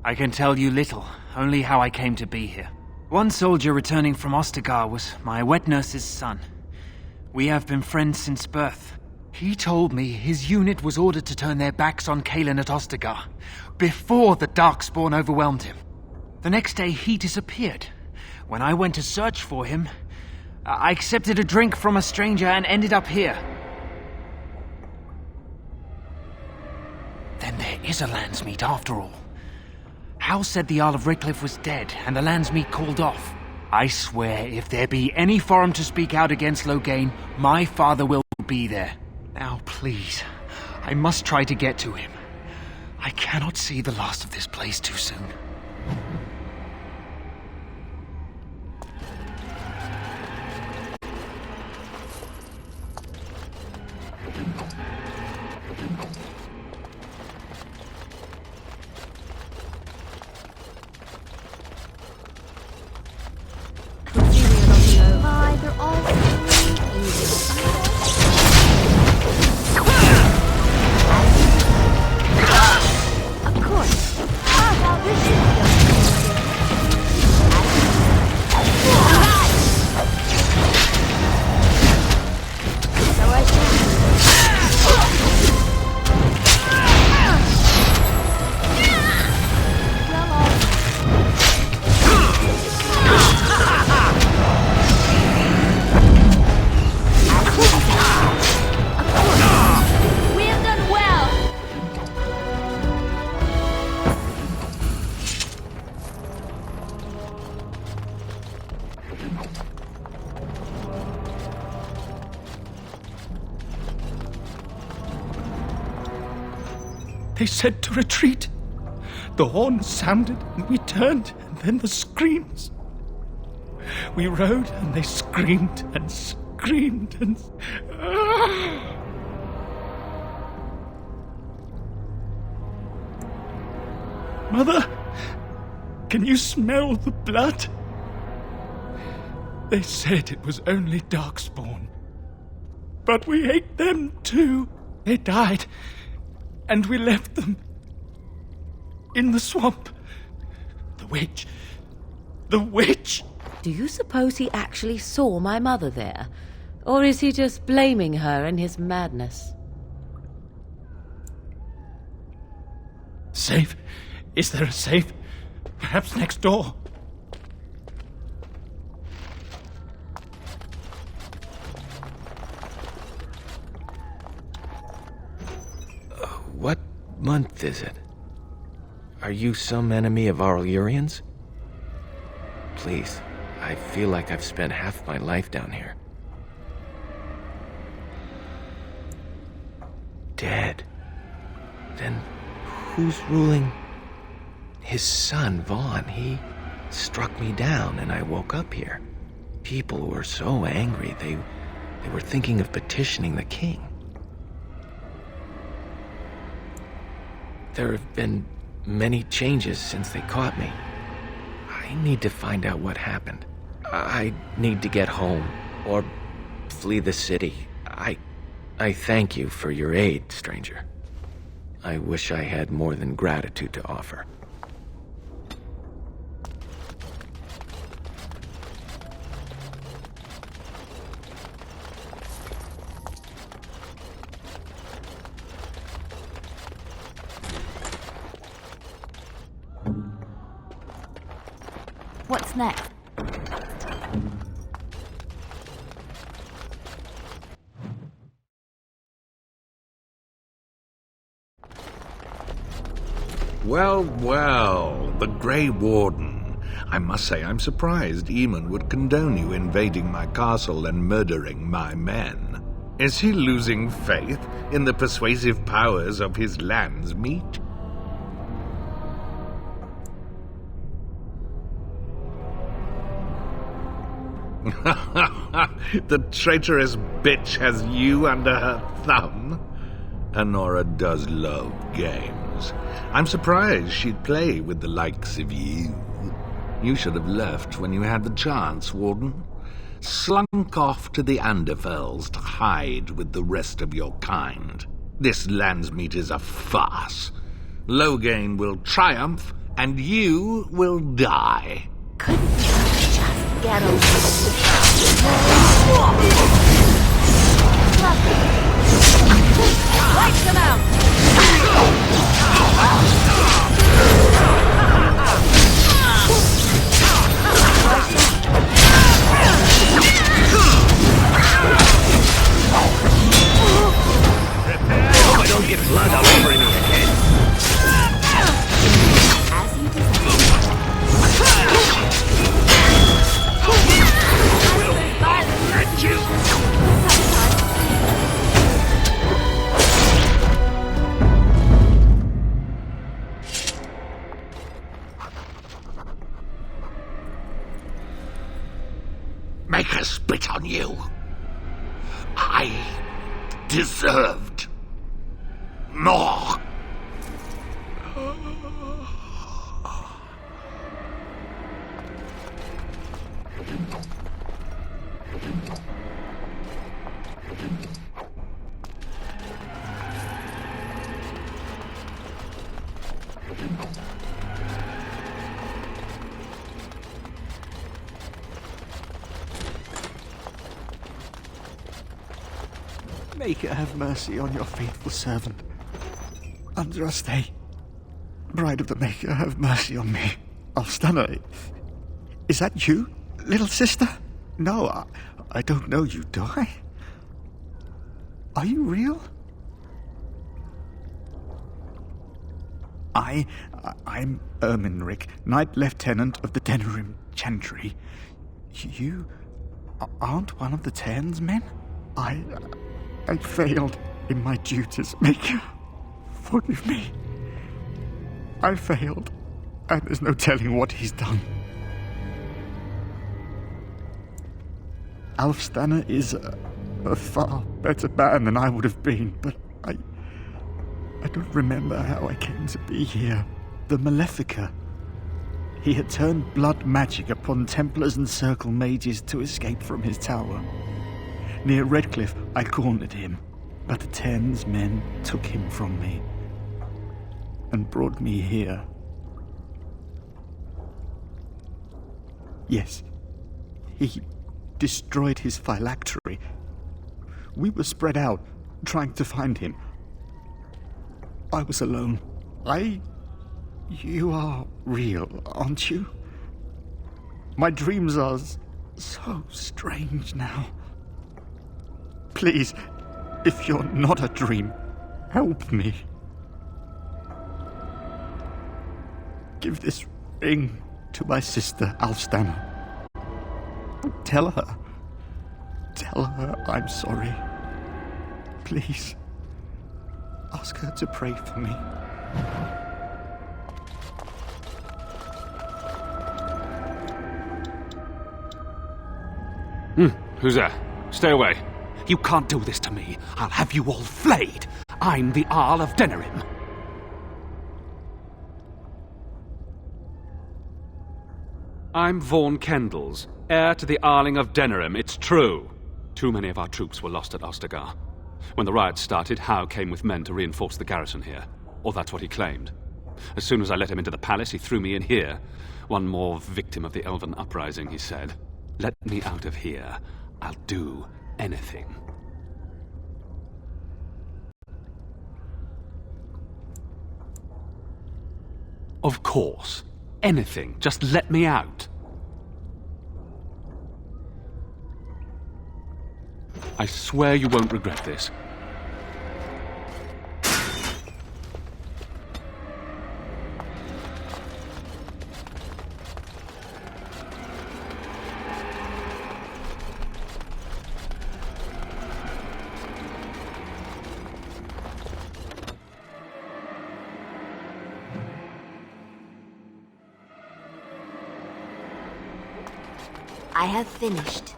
I can tell you little, only how I came to be here. One soldier returning from Ostagar was my wet nurse's son. We have been friends since birth. He told me his unit was ordered to turn their backs on Kalen at Ostagar, before the Darkspawn overwhelmed him. The next day he disappeared. When I went to search for him, I accepted a drink from a stranger and ended up here. Then there is a Landsmeet after all. Hal said the Jarl of Redcliffe was dead, and the Landsmeet called off. I swear, if there be any forum to speak out against Loghain, my father will be there. Now, please, I must try to get to him. I cannot see the last of this place too soon. They're all of course. Now this is They said to retreat. The horn sounded, and we turned, and then the screams. We rode, and they screamed and screamed and... Mother, can you smell the blood? They said it was only Darkspawn. But we ate them too. They died, and we left them in the swamp. The witch. The witch! Do you suppose he actually saw my mother there? Or is he just blaming her in his madness? Safe? Is there a safe? Perhaps next door? What month is it? Are you some enemy of Aurelians? Please, I feel like I've spent half my life down here. Dead. Then who's ruling? His son, Vaughn. He struck me down and I woke up here. People were so angry, they were thinking of petitioning the king. There have been many changes since they caught me. I need to find out what happened. I need to get home, or flee the city. I thank you for your aid, stranger. I wish I had more than gratitude to offer. What's next? Well, well, the Grey Warden. I must say I'm surprised Eamon would condone you invading my castle and murdering my men. Is he losing faith in the persuasive powers of his land's meat? The traitorous bitch has you under her thumb. Honora does love games. I'm surprised she'd play with the likes of you. You should have left when you had the chance, Warden. Slunk off to the Anderfells to hide with the rest of your kind. This Landsmeet is a farce. Loghain will triumph, and you will die. Couldn't you just get a Lights them out! Hope I don't get blood all over me again. As you desire. At you! Make her spit on you. I deserved more. Maker, have mercy on your faithful servant. Andraste, Bride of the Maker, have mercy on me. Alstana, is that you, little sister? No, I don't know you, do I? Are you real? I'm Erminric, Knight Lieutenant of the Denerim Chantry. You aren't one of the Tairn's men? I failed in my duties, Maker. Forgive me. I failed, and there's no telling what he's done. Alfstanna is a far better man than I would have been, but I don't remember how I came to be here. The Malefica. He had turned blood magic upon Templars and Circle mages to escape from his tower. Near Redcliffe, I cornered him, but the Tenn's men took him from me and brought me here. Yes, he destroyed his phylactery. We were spread out, trying to find him. I was alone. You are real, aren't you? My dreams are so strange now. Please, if you're not a dream, help me. Give this ring to my sister, Alfstanna. Tell her I'm sorry. Please, ask her to pray for me. Who's there? Stay away. You can't do this to me. I'll have you all flayed. I'm the Arl of Denerim. I'm Vaughan Kendalls, heir to the Arling of Denerim. It's true. Too many of our troops were lost at Ostagar. When the riots started, Howe came with men to reinforce the garrison here. Or that's what he claimed. As soon as I let him into the palace, he threw me in here. One more victim of the Elven uprising, he said. Let me out of here. I'll do anything. Of course. Anything. Just let me out. I swear you won't regret this. I have finished.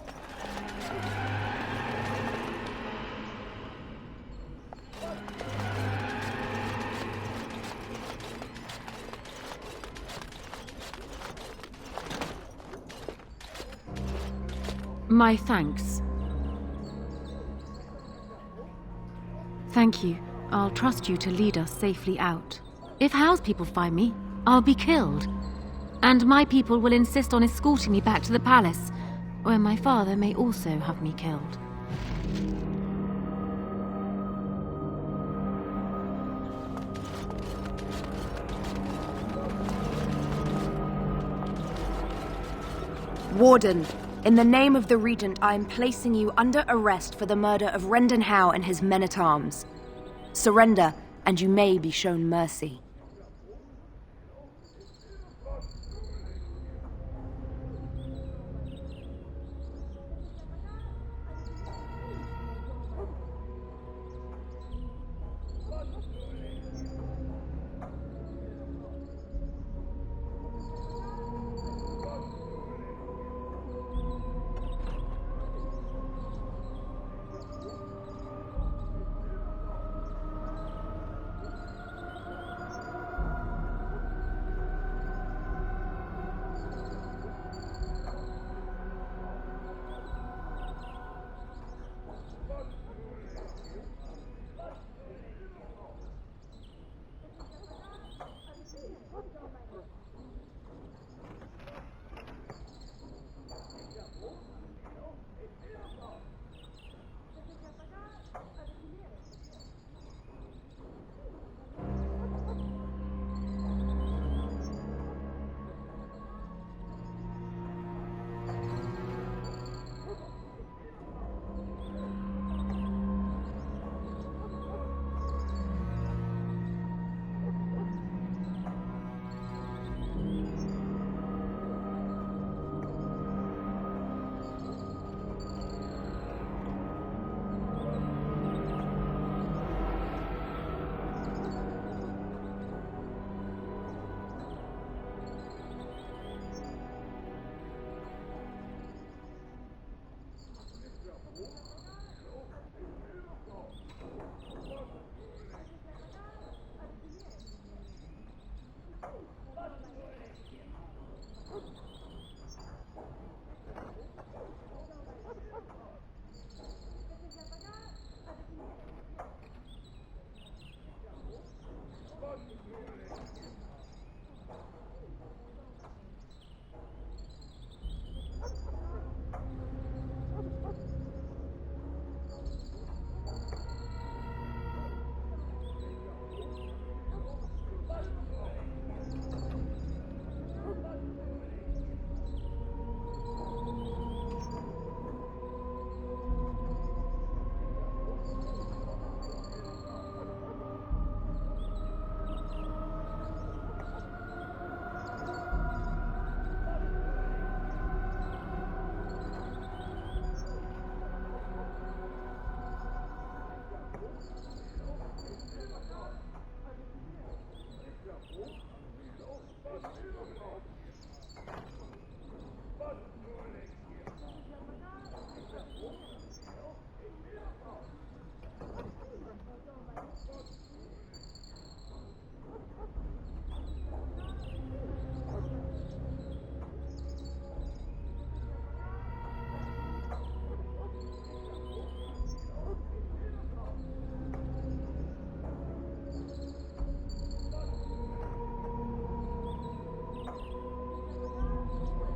My thanks. Thank you. I'll trust you to lead us safely out. If Howe's people find me, I'll be killed. And my people will insist on escorting me back to the palace, where my father may also have me killed. Warden, in the name of the Regent, I am placing you under arrest for the murder of Rendon Howe and his men-at-arms. Surrender, and you may be shown mercy.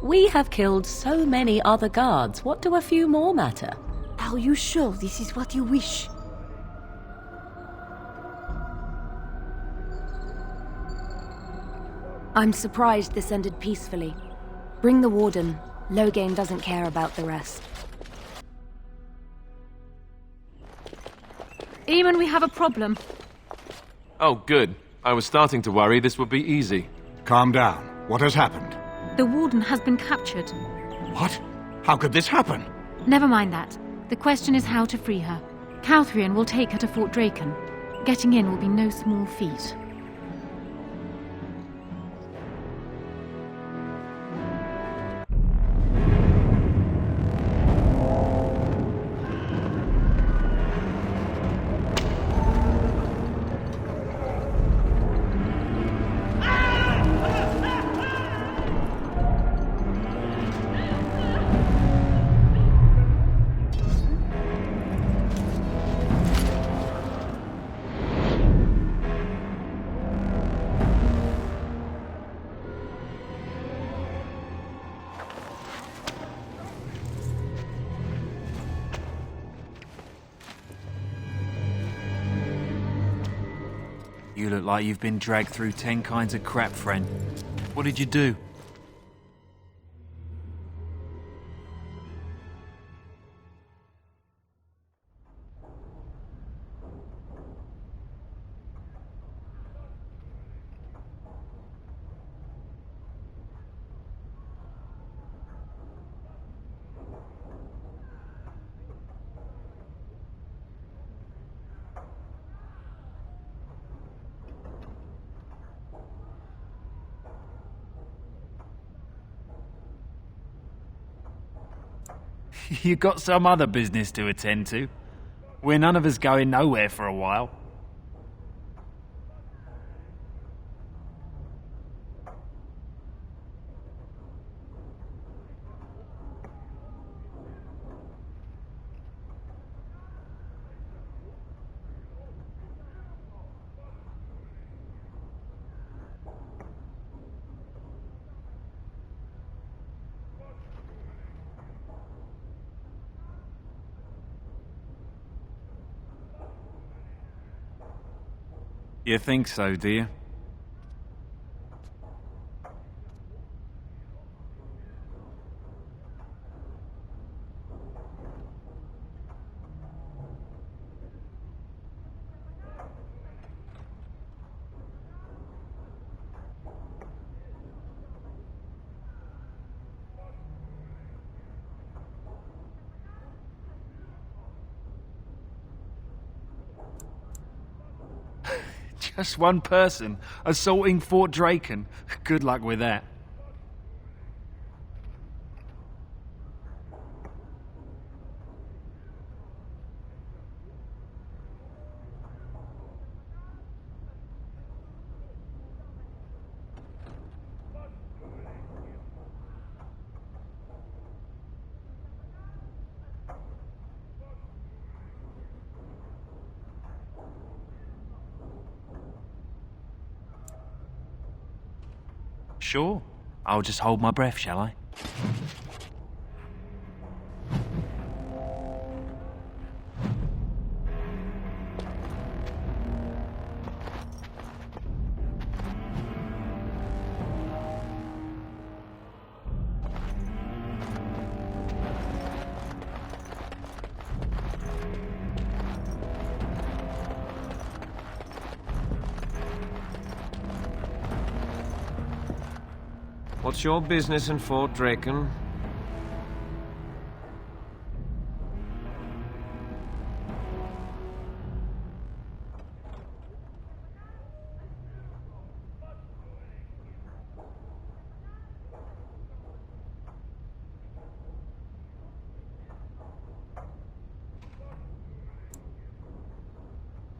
We have killed so many other guards. What do a few more matter? Are you sure this is what you wish? I'm surprised this ended peacefully. Bring the warden. Loghain doesn't care about the rest. Eamon, we have a problem. Oh, good. I was starting to worry this would be easy. Calm down. What has happened? The warden has been captured. What? How could this happen? Never mind that. The question is how to free her. Calthrian will take her to Fort Draken. Getting in will be no small feat. You look like you've been dragged through 10 kinds of crap, friend. What did you do? You got some other business to attend to. We're none of us going nowhere for a while. You think so, do you? Just one person assaulting Fort Draken. Good luck with that. Sure. I'll just hold my breath, shall I? What's your business in Fort Draken?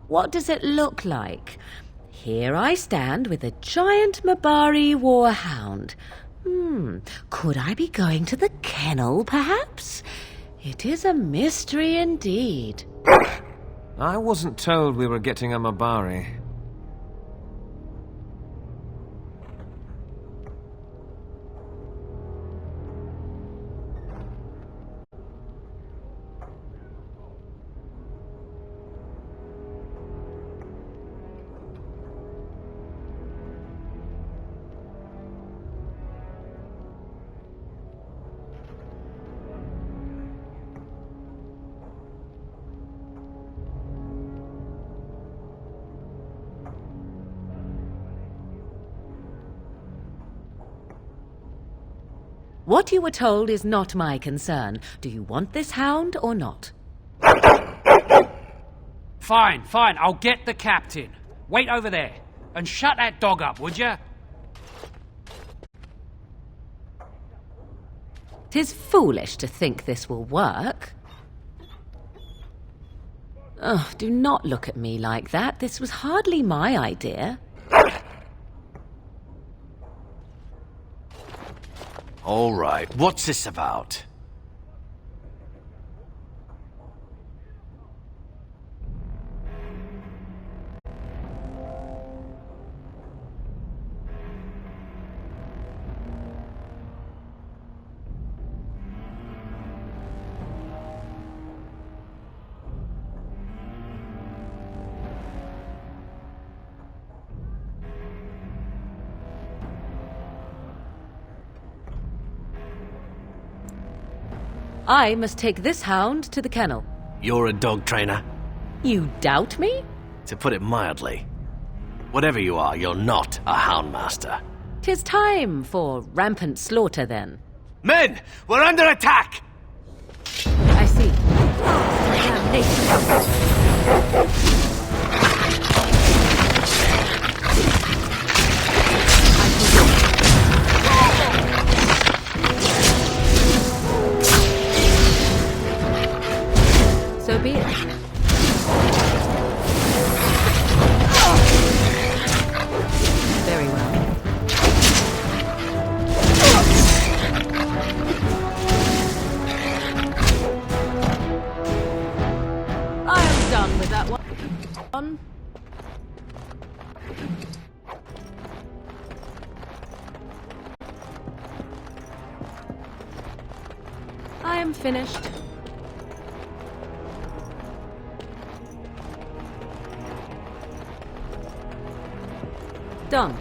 What does it look like? Here I stand with a giant Mabari warhound. Could I be going to the kennel, perhaps? It is a mystery indeed. I wasn't told we were getting a Mabari. What you were told is not my concern. Do you want this hound or not? Fine, fine. I'll get the captain. Wait over there. And shut that dog up, would you? 'Tis foolish to think this will work. Oh, do not look at me like that. This was hardly my idea. All right, what's this about? I must take this hound to the kennel. You're a dog trainer? You doubt me? To put it mildly. Whatever you are, you're not a houndmaster. 'Tis time for rampant slaughter, then. Men! We're under attack! I see. So be it. Very well. I am done with that one. I am finished. Done.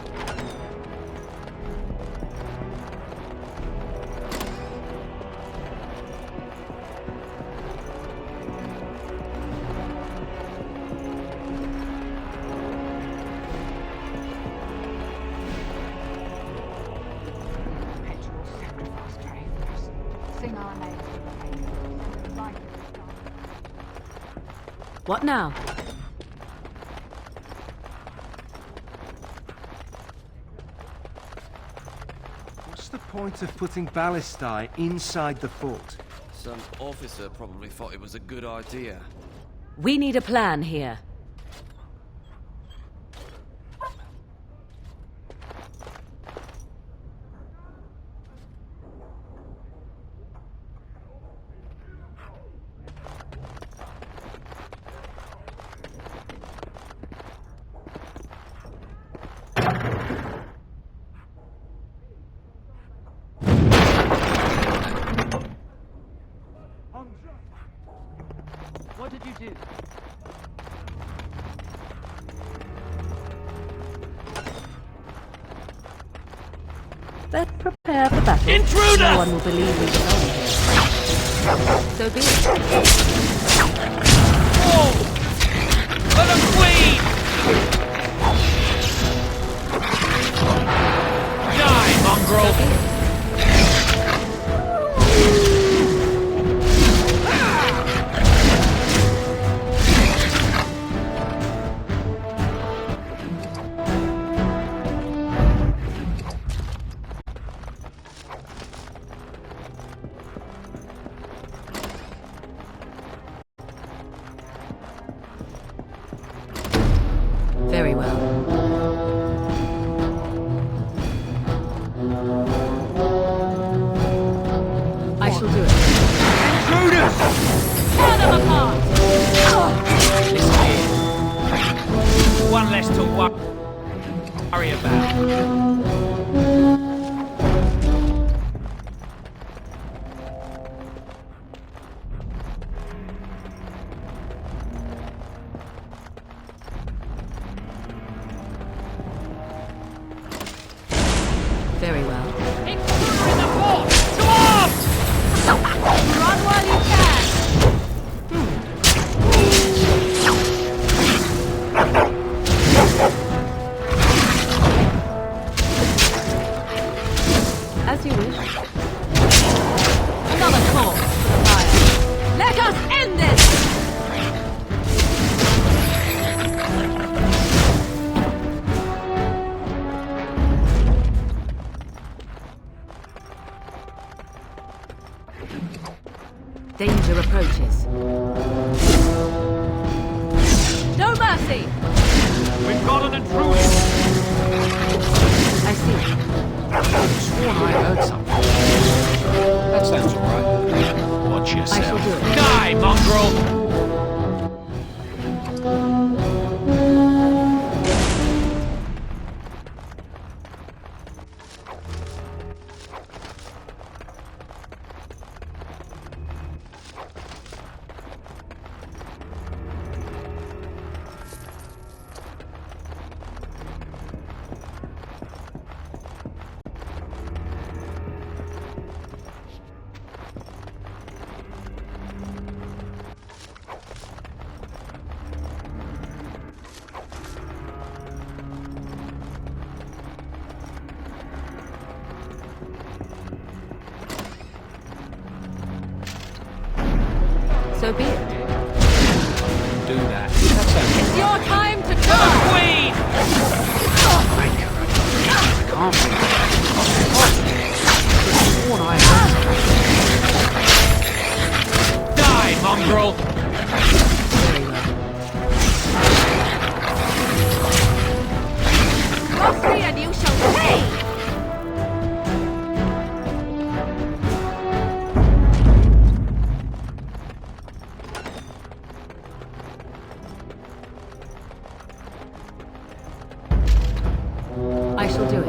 What now? What's the point of putting ballistae inside the fort? Some officer probably thought it was a good idea. We need a plan here. What did you do? Let's prepare for battle. Intruder! No one will believe we belong here. So be it. Oh! For the Queen! Die, mongrel! Very well. I shall do it. Intruders! Tear them apart! Listen here. One less to worry about. Very well. Intruder in the fort! To arms! Run while you can! Danger approaches. No mercy! We've got an intruder! I see. I swore I heard something. That sounds alright. Watch yourself. I shall do it. Die, mongrel! So be it. Do that. That sounds It's your time to die! Queen! I can't believe it. I swore I heard something. Die, mongrel! Very well. You're free and you shall pay! I shall do it.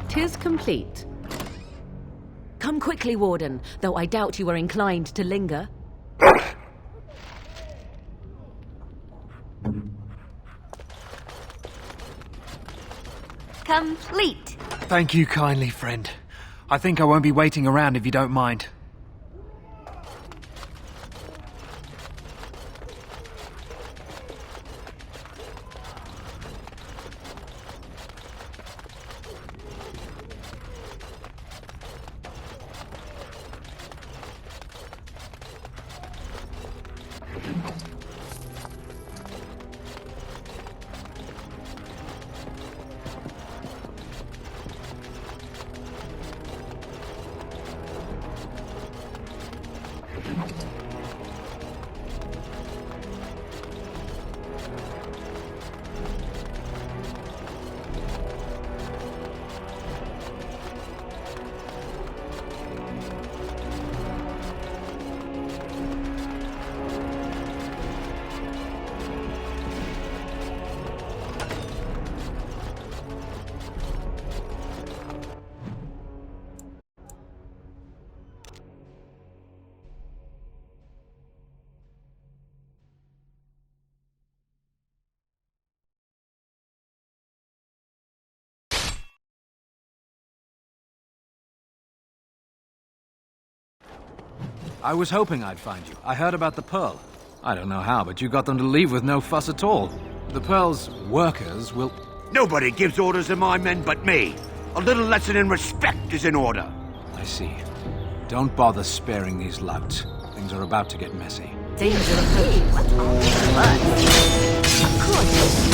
Tis complete. Come quickly, Warden, though I doubt you are inclined to linger. Complete. Thank you kindly, friend. I think I won't be waiting around if you don't mind. I was hoping I'd find you. I heard about the Pearl. I don't know how, but you got them to leave with no fuss at all. The Pearl's workers will... Nobody gives orders to my men but me. A little lesson in respect is in order. I see. Don't bother sparing these louts. Things are about to get messy. Danger approaches. What are these words? Of course.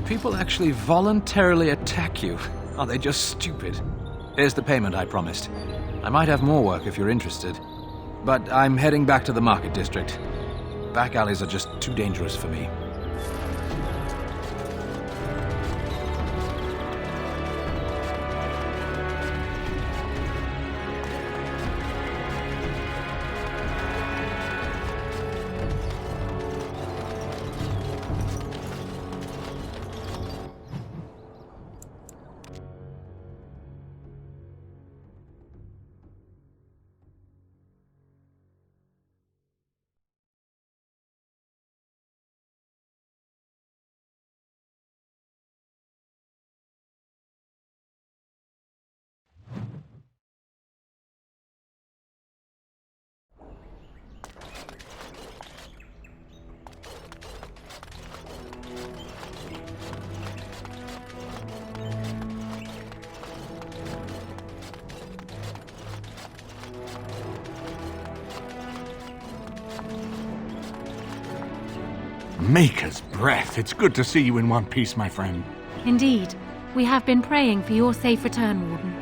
people actually voluntarily attack you? Are they just stupid? Here's the payment I promised. I might have more work if you're interested. But I'm heading back to the market district. Back alleys are just too dangerous for me. Maker's breath. It's good to see you in one piece, my friend. Indeed. We have been praying for your safe return, Warden.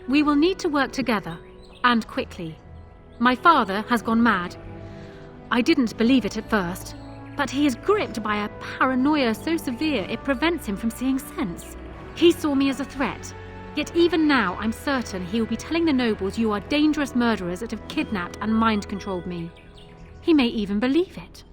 We will need to work together, and quickly. My father has gone mad. I didn't believe it at first, but he is gripped by a paranoia so severe it prevents him from seeing sense. He saw me as a threat, yet even now I'm certain he will be telling the nobles you are dangerous murderers that have kidnapped and mind-controlled me. He may even believe it.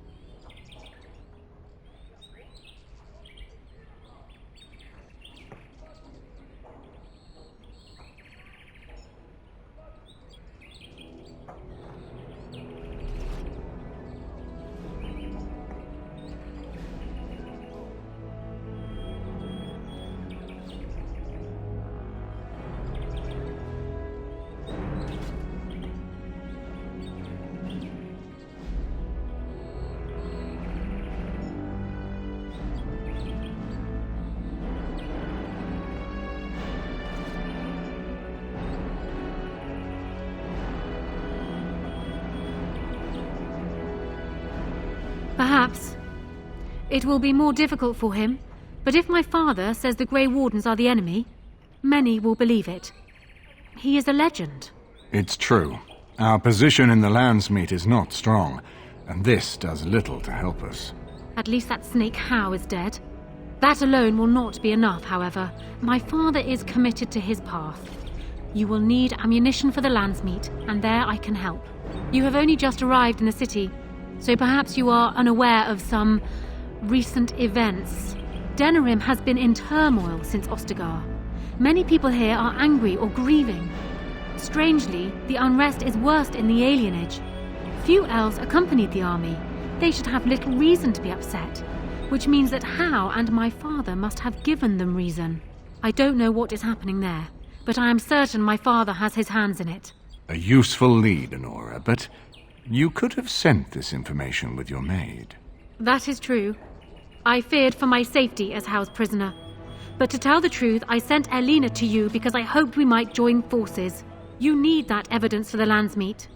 Perhaps. It will be more difficult for him, but if my father says the Grey Wardens are the enemy, many will believe it. He is a legend. It's true. Our position in the Landsmeet is not strong, and this does little to help us. At least that snake Howe is dead. That alone will not be enough, however. My father is committed to his path. You will need ammunition for the Landsmeet, and there I can help. You have only just arrived in the city, so perhaps you are unaware of some recent events. Denerim has been in turmoil since Ostagar. Many people here are angry or grieving. Strangely, the unrest is worst in the alienage. Few elves accompanied the army. They should have little reason to be upset, which means that Howe and my father must have given them reason. I don't know what is happening there, but I am certain my father has his hands in it. A useful lead, Honora, but you could have sent this information with your maid. That is true. I feared for my safety as Howe's prisoner. But to tell the truth, I sent Erlina to you because I hoped we might join forces. You need that evidence for the Landsmeet.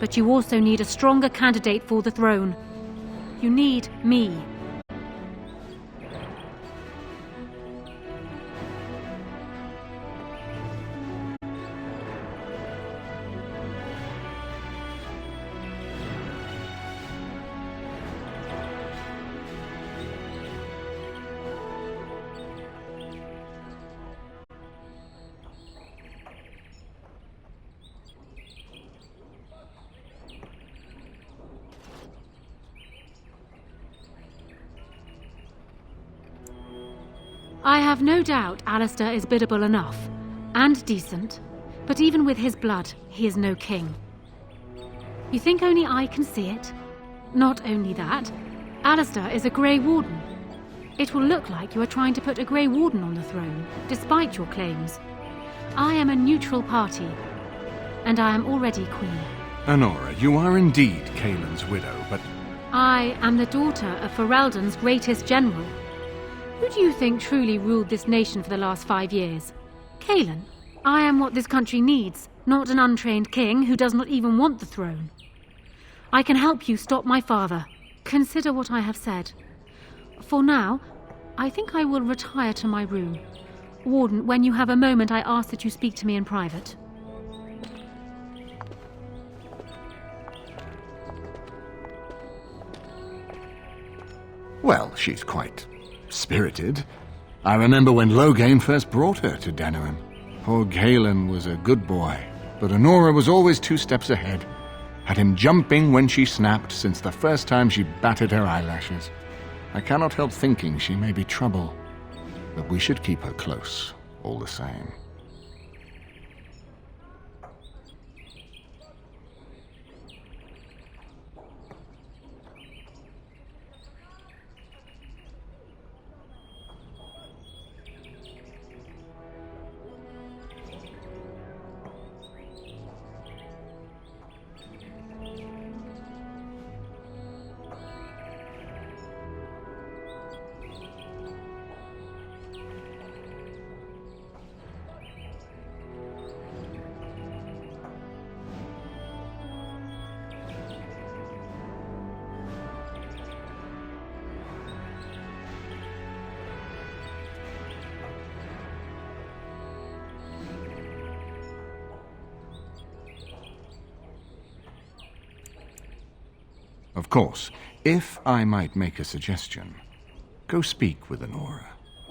But you also need a stronger candidate for the throne. You need me. I have no doubt Alistair is biddable enough, and decent, but even with his blood, he is no king. You think only I can see it? Not only that, Alistair is a Grey Warden. It will look like you are trying to put a Grey Warden on the throne, despite your claims. I am a neutral party, and I am already queen. Honora, you are indeed Kaelin's widow, but... I am the daughter of Ferelden's greatest general. Who do you think truly ruled this nation for the last 5 years? Kaelin. I am what this country needs, not an untrained king who does not even want the throne. I can help you stop my father. Consider what I have said. For now, I think I will retire to my room. Warden, when you have a moment, I ask that you speak to me in private. Well, she's quite spirited. I remember when Loghain first brought her to Denerim. Poor Kaelin was a good boy, but Honora was always 2 steps ahead. Had him jumping when she snapped since the first time she batted her eyelashes. I cannot help thinking she may be trouble, but we should keep her close, all the same. Of course, if I might make a suggestion, go speak with Honora.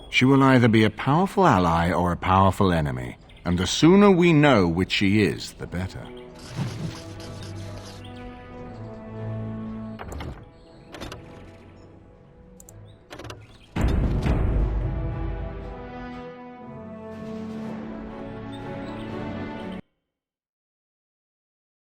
She will either be a powerful ally or a powerful enemy, and the sooner we know which she is, the better.